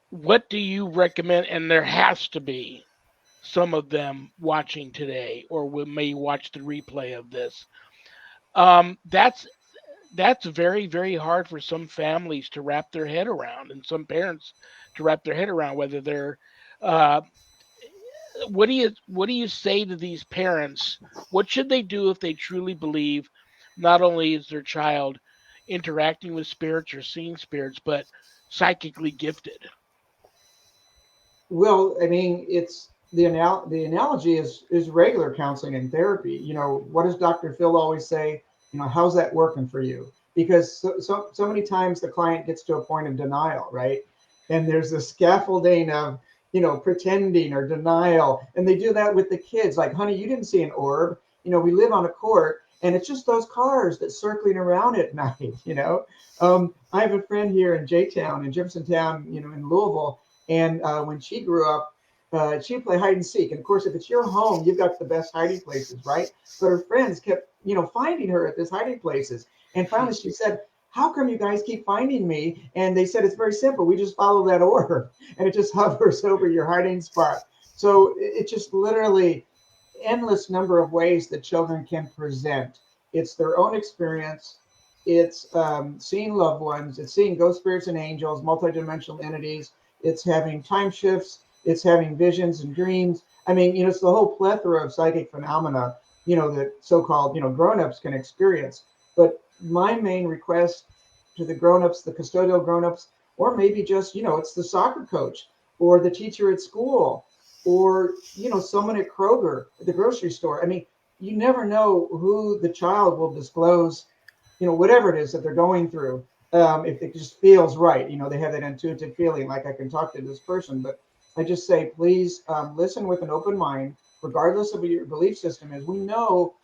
what do you recommend? And there has to be some of them watching today or may watch the replay of this. That's very hard for some families to wrap their head around, and some parents to wrap their head around. Whether they're, uh, what do you say to these parents? What should they do if they truly believe not only is their child interacting with spirits or seeing spirits, but psychically gifted? Well, I mean, it's the analogy is regular counseling and therapy. What does Dr. Phil always say? How's that working for you? Because so many times the client gets to a point of denial, right? And there's the scaffolding of pretending or denial, and they do that with the kids. Like, honey, you didn't see an orb. We live on a court, and it's just those cars that's circling around at night. I have a friend here in J-Town, in Jeffersontown, in Louisville. And when she grew up, she would play hide and seek. And of course, if it's your home, you've got the best hiding places, right? But her friends kept, finding her at these hiding places. And finally, she said, "How come you guys keep finding me?" And they said, "It's very simple. We just follow that orb, and it just hovers over your hiding spot." So it's just literally endless number of ways that children can present. It's their own experience. It's seeing loved ones. It's seeing ghost spirits and angels, multidimensional entities. It's having time shifts. It's having visions and dreams. I mean, it's the whole plethora of psychic phenomena, that so-called, grown-ups can experience. But my main request to the grown-ups, the custodial grown-ups, or maybe just, it's the soccer coach or the teacher at school or, someone at Kroger, at the grocery store. I mean, you never know who the child will disclose, whatever it is that they're going through. If it just feels right, they have that intuitive feeling like I can talk to this person. But I just say, please listen with an open mind, regardless of what your belief system is. We know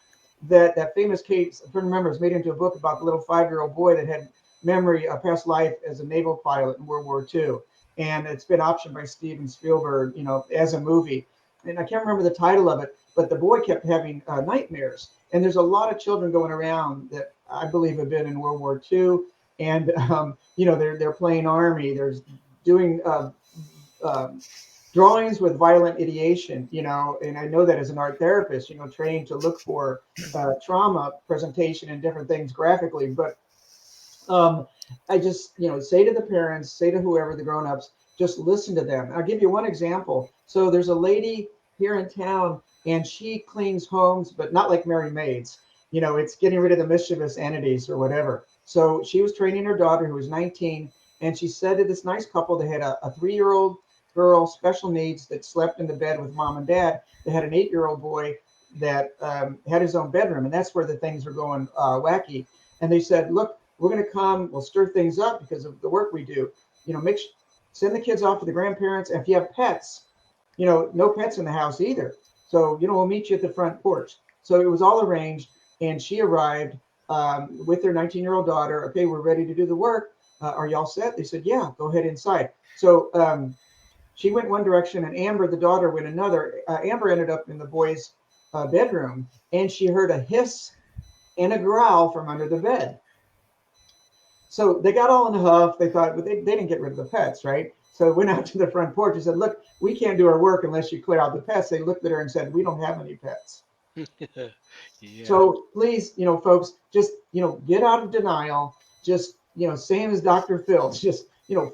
that famous case, if I remember, is made into a book about the little 5-year-old boy that had memory of past life as a naval pilot in World War II. And it's been optioned by Steven Spielberg, as a movie. And I can't remember the title of it, but the boy kept having nightmares. And there's a lot of children going around that I believe have been in World War II. And they're playing army. There's doing drawings with violent ideation. And I know that as an art therapist, trained to look for trauma presentation and different things graphically. But I just say to the parents, say to whoever the grown-ups, just listen to them. I'll give you one example. So there's a lady here in town, and she cleans homes, but not like Mary Maids. It's getting rid of the mischievous entities or whatever. So she was training her daughter, who was 19, and she said to this nice couple, they had a 3-year-old girl, special needs, that slept in the bed with mom and dad. They had an 8-year-old boy that had his own bedroom, and that's where the things are going wacky. And they said, look, we're going to come, we'll stir things up because of the work we do. Make send the kids off to the grandparents. And if you have pets, no pets in the house either. So, we'll meet you at the front porch. So it was all arranged. And she arrived with their 19-year-old daughter. Okay, we're ready to do the work. Are y'all set? They said, yeah, go ahead inside. So she went one direction, and Amber, the daughter, went another. Amber ended up in the boys' bedroom, and she heard a hiss and a growl from under the bed. So they got all in a huff. They thought, they didn't get rid of the pets, right? So they went out to the front porch and said, look, we can't do our work unless you clear out the pets. They looked at her and said, we don't have any pets. Yeah. So please, folks, just, get out of denial. Just, same as Dr. Phil, just,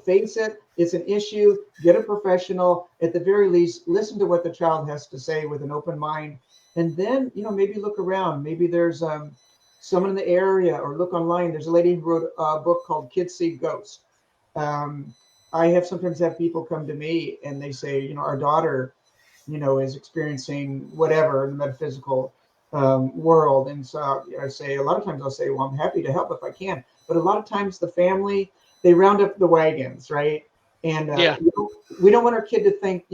face it. It's an issue. Get a professional. At the very least, listen to what the child has to say with an open mind. And then, maybe look around. Maybe there's someone in the area, or look online. There's a lady who wrote a book called Kids See Ghosts. I have sometimes have people come to me and they say, our daughter, is experiencing whatever in the metaphysical world. And so I say, a lot of times I'll say, well, I'm happy to help if I can. But a lot of times the family, they round up the wagons, right? And Yeah. we don't want our kid to think,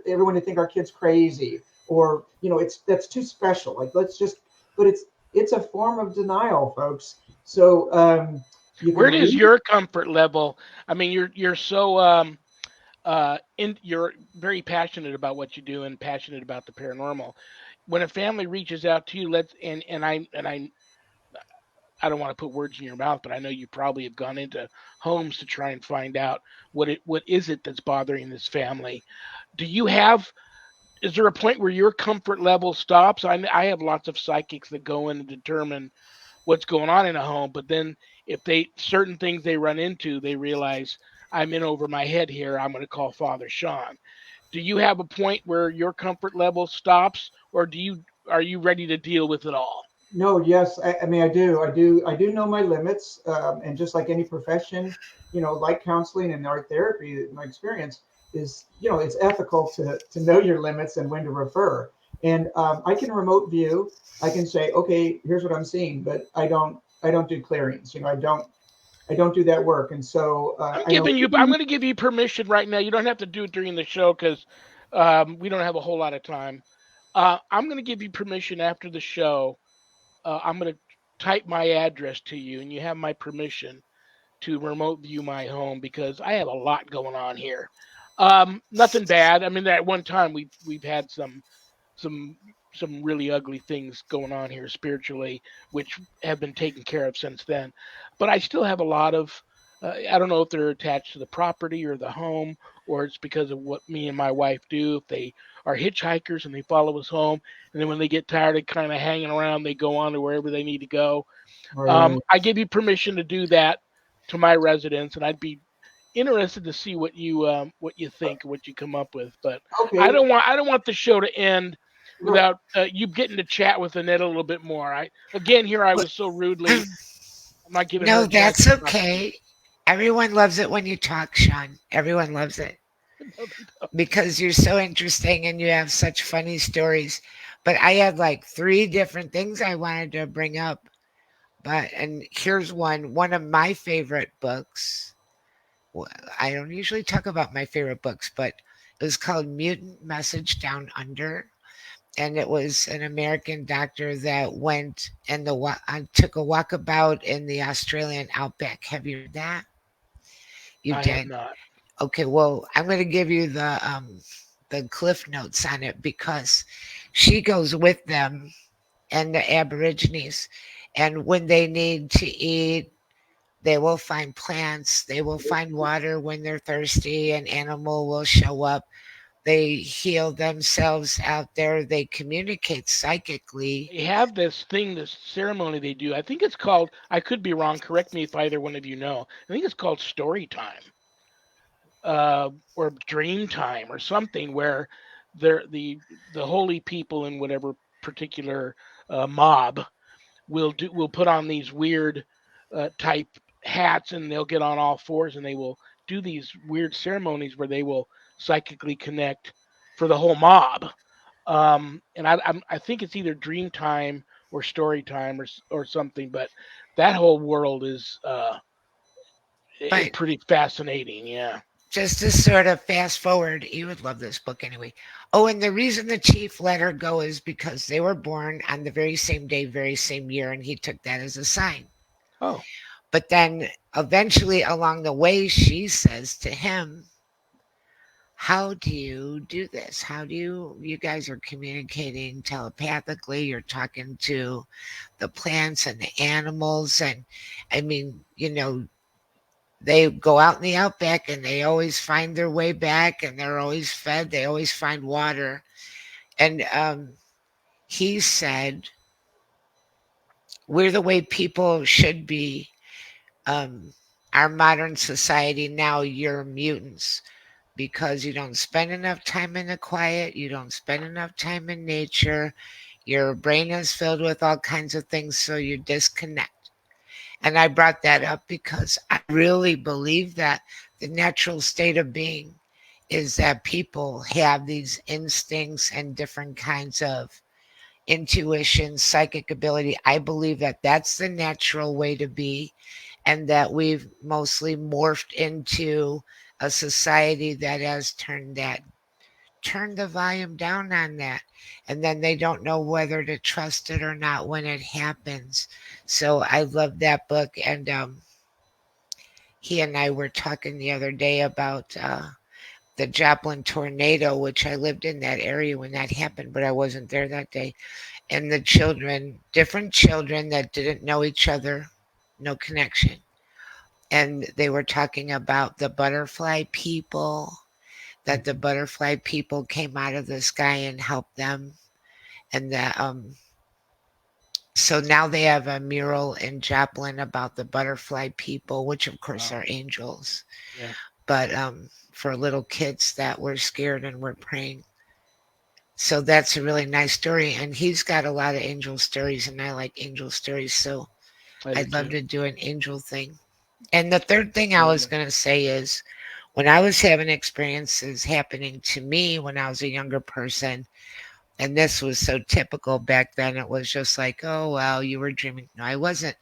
everyone to think our kid's crazy, or, that's too special. Like, but it's a form of denial, folks. So Where does your comfort level? I mean, you're so you're very passionate about what you do and passionate about the paranormal. When a family reaches out to you, I don't want to put words in your mouth, but I know you probably have gone into homes to try and find out what is it that's bothering this family. Do you have Is there a point where your comfort level stops? I have lots of psychics that go in and determine what's going on in a home, but then if they certain things they run into, they realize I'm in over my head here. I'm going to call Father Sean. Do you have a point where your comfort level stops, or are you ready to deal with it all? No, yes, I mean, I do know my limits, and just like any profession, like counseling and art therapy, my experience is, it's ethical to know your limits and when to refer. And I can remote view. I can say, okay, here's what I'm seeing, but I don't do clearings. I don't do that work. And so I know. I'm going to give you permission right now. You don't have to do it during the show because we don't have a whole lot of time. I'm going to give you permission after the show. I'm going to type my address to you, and you have my permission to remote view my home because I have a lot going on here. Nothing bad. I mean, at one time we've had some some really ugly things going on here spiritually, which have been taken care of since then. But I still have a lot of. I don't know if they're attached to the property or the home, or it's because of what me and my wife do. If they are hitchhikers and they follow us home, and then when they get tired of kind of hanging around, they go on to wherever they need to go. Right. I give you permission to do that to my residents, and I'd be interested to see what you think, what you come up with. But Okay. I don't want the show to end Look, without you getting to chat with Annette a little bit more. I was so rudely. I'm not giving her No, a chance that's to talk. okay. Everyone loves it when you talk, Sean. Everyone loves it No, they don't. because you're so interesting and you have such funny stories. But I had like three different things I wanted to bring up. And here's one of my favorite books. Well, I don't usually talk about my favorite books, but it was called Mutant Message Down Under. And it was an American doctor that went and took a walkabout in the Australian outback. Have you read that? You I have did. not. Okay, well, I'm going to give you the cliff notes on it because she goes with them and the Aborigines, and when they need to eat, they will find plants. They will find water when they're thirsty. An animal will show up. They heal themselves out there. They communicate psychically. They have this ceremony they do. I think it's called. I could be wrong. Correct me if either one of you know. I think it's called story time. or dream time or something where they're the holy people in whatever particular mob will put on these weird type hats, and they'll get on all fours and they will do these weird ceremonies where they will psychically connect for the whole mob. I think it's either dream time or story time or something, but that whole world is But pretty fascinating. Yeah. just to sort of fast forward, you would love this book anyway. Oh, and the reason the chief let her go is because they were born on the very same day, very same year, and he took that as a sign. Oh. But then eventually along the way, she says to him, how do you do this? How do you guys are communicating telepathically? You're talking to the plants and the animals. And I mean, they go out in the outback and they always find their way back and they're always fed. They always find water. And he said, we're the way people should be. Um, our modern society now, you're mutants because you don't spend enough time in the quiet. You don't spend enough time in nature. Your brain is filled with all kinds of things, so you disconnect. And I brought that up because I really believe that the natural state of being is that people have these instincts and different kinds of intuition, psychic ability. I believe that that's the natural way to be, and that we've mostly morphed into a society that has turned the volume down on that, and then they don't know whether to trust it or not when it happens. So I love that book. And he and I were talking the other day about the Joplin tornado, which I lived in that area when that happened, but I wasn't there that day. And the children, different children that didn't know each other, no connection. And they were talking about the butterfly people, that the butterfly people came out of the sky and helped them. And that so now they have a mural in Joplin about the butterfly people, which of course Wow. are angels, Yeah. but for little kids that were scared and were praying. So that's a really nice story. And he's got a lot of angel stories, and I like angel stories. So I do I'd love too. to do an angel thing. And the third thing I was Absolutely. going to say is when I was having experiences happening to me when I was a younger person, and this was so typical back then, it was just like, oh, well, you were dreaming. No, I wasn't.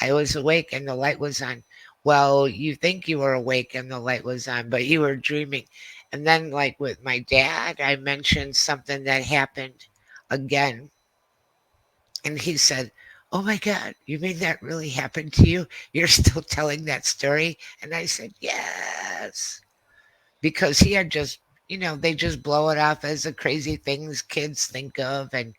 I was awake and the light was on. Well, you think you were awake and the light was on, but you were dreaming. And then, like with my dad, I mentioned something that happened again. And he said, oh my God, you mean that really happened to you? You're still telling that story? And I said, yes. Because he had just, they just blow it off as the crazy things kids think of. And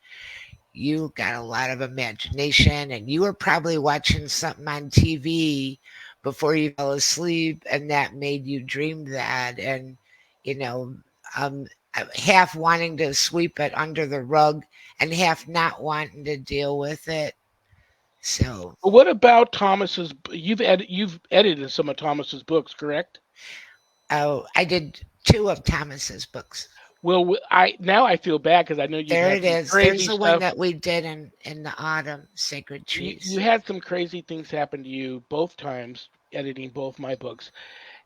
you got a lot of imagination, and you were probably watching something on TV before you fell asleep, and that made you dream that. And, you know, um, half wanting to sweep it under the rug and half not wanting to deal with it. So, But what about Thomas's? You've edited some of Thomas's books, correct? oh, I did two of Thomas's books. Well, I now I feel bad because I know you've There had it some is. There's crazy the one stuff. that we did in the autumn, Sacred You Trees. had some crazy things happen to you both times editing both my books.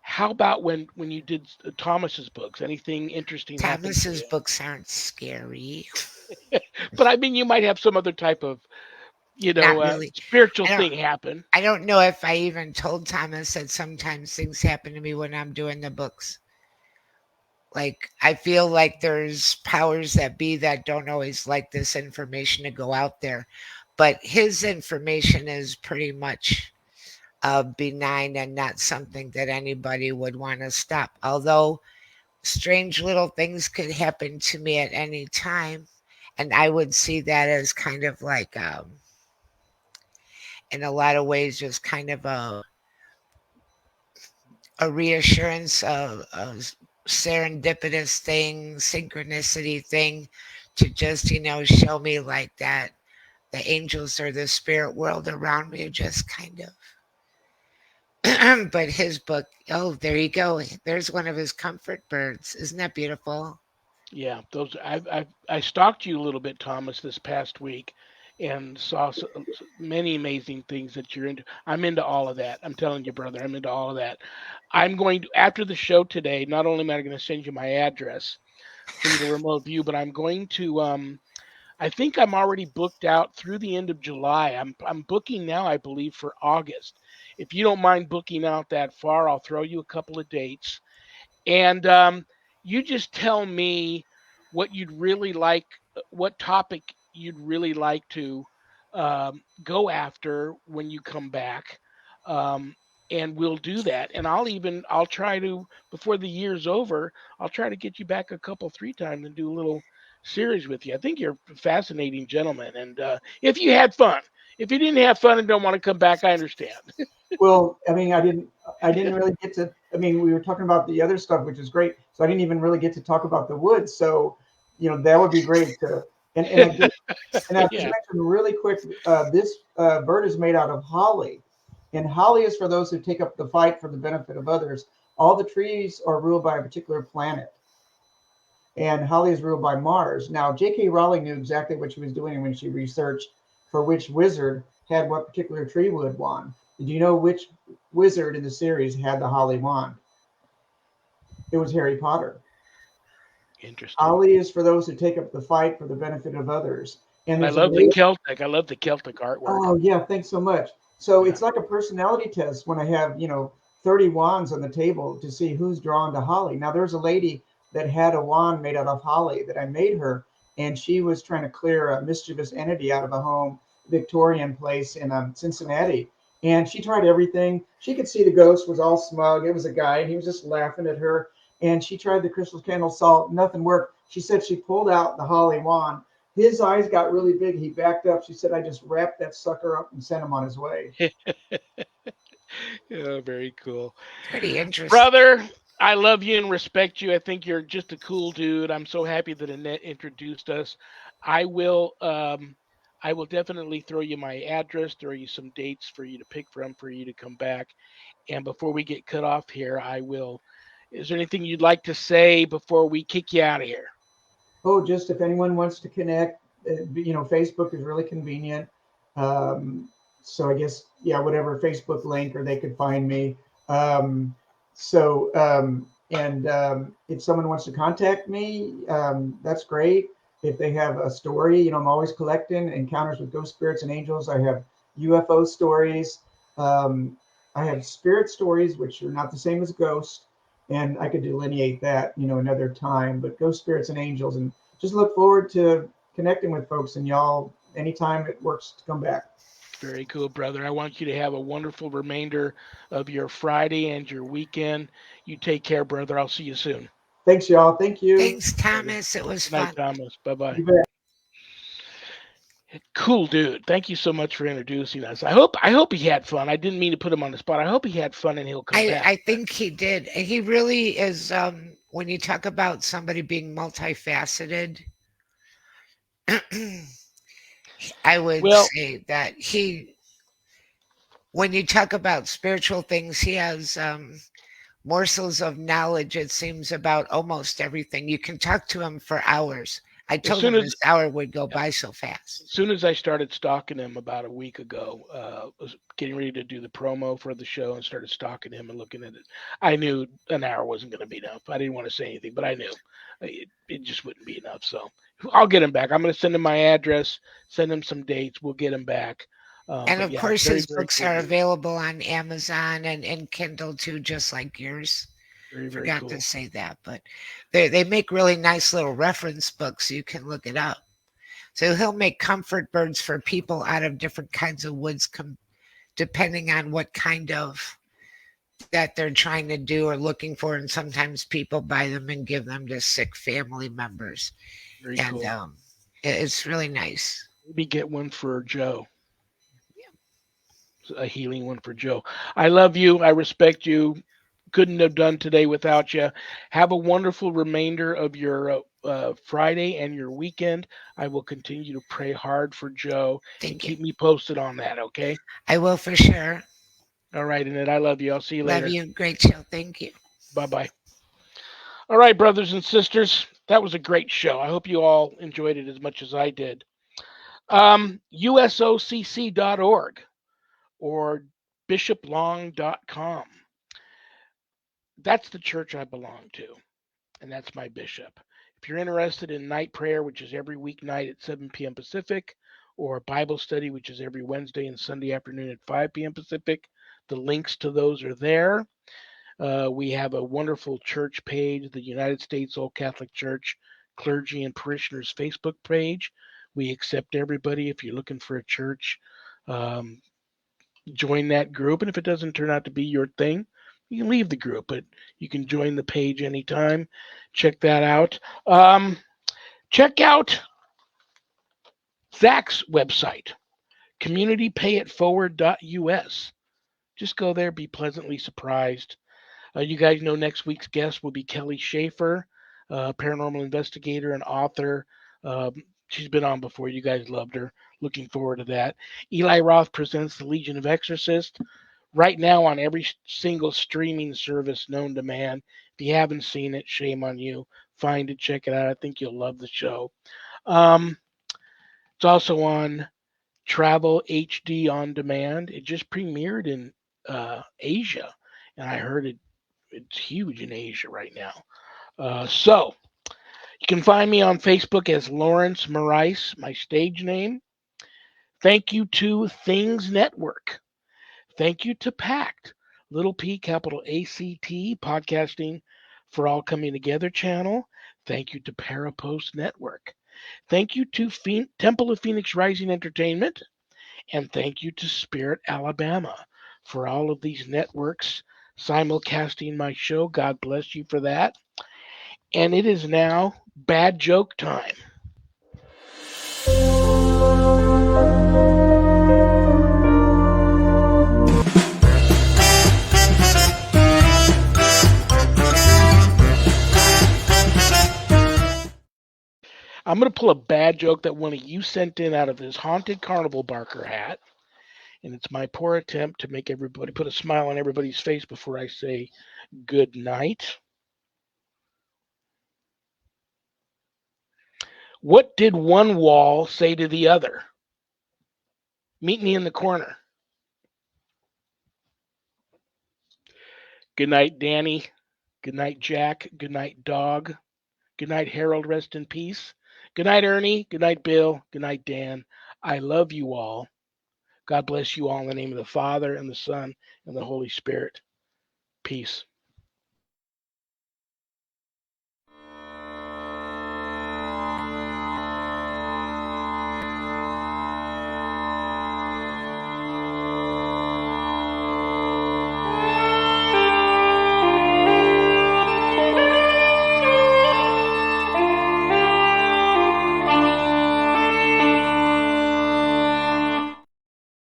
How about when you did Thomas's books? Anything interesting happened to Thomas's you? books aren't scary. But I mean, you might have some other type of Not really. spiritual I don't thing happen. I don't know if I even told Thomas that sometimes things happen to me when I'm doing the books. Like I feel like there's powers that be that don't always like this information to go out there. But his information is pretty much benign and not something that anybody would want to stop. Although strange little things could happen to me at any time. And I would see that as kind of like, in a lot of ways, just kind of a reassurance, a serendipitous thing, synchronicity thing to just, show me like that the angels or the spirit world around me are just kind of But his book, oh, there you go. There's one of his comfort birds. Isn't that beautiful? Yeah, those I stalked you a little bit, Thomas, this past week, and saw many amazing things that you're into. I'm into all of that. I'm telling you, brother, I'm into all of that. I'm going to after the show today. Not only am I going to send you my address for you to remote view, but I'm going to. I think I'm already booked out through the end of July. I'm booking now, I believe, for August. If you don't mind booking out that far, I'll throw you a couple of dates and you just tell me what you'd really like, what topic you'd really like to go after when you come back. Um, and we'll do that. And I'll try to, before the year's over, I'll try to get you back a couple, three times and do a little series with you. I think you're a fascinating gentleman. And if you had fun, if you didn't have fun and don't want to come back, I understand. Well, I mean, I didn't really get to. I mean, we were talking about the other stuff, which is great. So I didn't even really get to talk about the woods. So, that would be great to. And I just and I just Yeah. mentioned really quick. This bird is made out of holly, and holly is for those who take up the fight for the benefit of others. All the trees are ruled by a particular planet, and holly is ruled by Mars. Now, J.K. Rowling knew exactly what she was doing when she researched for which wizard had what particular tree wood wand. Did you know which wizard in the series had the holly wand? It was Harry Potter. Interesting. Holly is for those who take up the fight for the benefit of others. And And I there's a love the lady. Celtic. I love the Celtic artwork. Oh yeah, thanks so much. So Yeah. it's like a personality test when I have 30 wands on the table to see who's drawn to holly. Now there's a lady that had a wand made out of holly that I made her, and she was trying to clear a mischievous entity out of a home Victorian place in Cincinnati. And she tried everything. She could see the ghost was all smug. It was a guy, and he was just laughing at her. And she tried the crystal candle salt. Nothing worked. She said she pulled out the holly wand. His eyes got really big. He backed up. She said, I just wrapped that sucker up and sent him on his way. Yeah, very cool. Pretty interesting. Brother, I love you and respect you. I think you're just a cool dude. I'm so happy that Annette introduced us. I will I will definitely throw you my address, throw you some dates for you to pick from for you to come back. And before we get cut off here, I will is there anything you'd like to say before we kick you out of here? Oh, just if anyone wants to connect, Facebook is really convenient. Um, so I guess, yeah, whatever Facebook link or they could find me. And if someone wants to contact me, that's great. If they have a story, I'm always collecting encounters with ghost spirits and angels. I have UFO stories. Um, I have spirit stories, which are not the same as ghosts, and I could delineate that, another time. But ghost spirits and angels, and just look forward to connecting with folks and y'all anytime it works to come back. Very cool, brother. I want you to have a wonderful remainder of your Friday and your weekend. You take care, brother. I'll see you soon. Thanks, y'all. Thank you. Thanks, Later. Thomas. It was Good night, fun. Thomas. Bye bye. You bet. Cool dude. Thank you so much for introducing us. I hope he had fun. I didn't mean to put him on the spot. I hope he had fun and he'll come I back. think he did. He really is. When you talk about somebody being multifaceted, I would Well, say that when you talk about spiritual things, he has morsels of knowledge, it seems, about almost everything. You can talk to him for hours. I as told soon him as this hour would go yeah, by so fast. as soon as I started stalking him about a week ago, was getting ready to do the promo for the show and started stalking him and looking at it. I knew an hour wasn't going to be enough. I didn't want to say anything, but I knew it just wouldn't be enough. So I'll get him back. I'm going to send him my address, send him some dates. We'll get him back. And But of yeah, course, very, his very books cool are dude. available on Amazon and Kindle too, just like yours. Very, very Forgot to cool. say that, but they make really nice little reference books so you can look it up. So he'll make comfort birds for people out of different kinds of woods, depending on what kind of that they're trying to do or looking for. And sometimes people buy them and give them to sick family members, Very and cool. it's really nice. Maybe get one for Joe, a healing one for Joe. I love you. I respect you. Couldn't have done today without you. Have a wonderful remainder of your Friday and your weekend. I will continue to pray hard for Joe and Thank you. keep me posted on that. Okay. I will for sure. All right, Annette, I love you. I'll see you Love later. you. Great show. Thank you. Bye-bye. All right, brothers and sisters, that was a great show. I hope you all enjoyed it as much as I did. USOCC.org or bishoplong.com. That's the church I belong to, and that's my bishop. If you're interested in night prayer, which is every weeknight at 7 p.m. Pacific, or Bible study, which is every Wednesday and Sunday afternoon at 5 p.m. Pacific, the links to those are there. We have a wonderful church page, the United States Old Catholic Church Clergy and Parishioners Facebook page. We accept everybody. If you're looking for a church, um, join that group. And if it doesn't turn out to be your thing, you can leave the group, but you can join the page anytime. Check that out. Check out Zach's website, communitypayitforward.us. Just go there, be pleasantly surprised. You guys know next week's guest will be Kelly Schaefer, paranormal investigator and author. She's been on before. You guys loved her. Looking forward to that. Eli Roth presents The Legion of Exorcists right now on every single streaming service known to man. If you haven't seen it, shame on you. Find it, check it out. I think you'll love the show. Um, it's also on Travel HD on demand. It just premiered in Asia, and I heard it's huge in Asia right now. So you can find me on Facebook as Lawrence Maurice, my stage name. Thank you to Things Network. Thank you to Pact, little p, capital ACT, Podcasting for All Coming Together channel. Thank you to Parapost Network. Thank you to Temple of Phoenix Rising Entertainment. And thank you to Spirit Alabama for all of these networks simulcasting my show. God bless you for that. And it is now bad joke time. I'm going to pull a bad joke that one of you sent in out of this haunted carnival barker hat. And it's my poor attempt to make everybody put a smile on everybody's face before I say good night. What did one wall say to the other? Meet me in the corner. Good night, Danny. Good night, Jack. Good night, Dog. Good night, Harold. Rest in peace. Good night, Ernie. Good night, Bill. Good night, Dan. I love you all. God bless you all in the name of the Father and the Son and the Holy Spirit. Peace.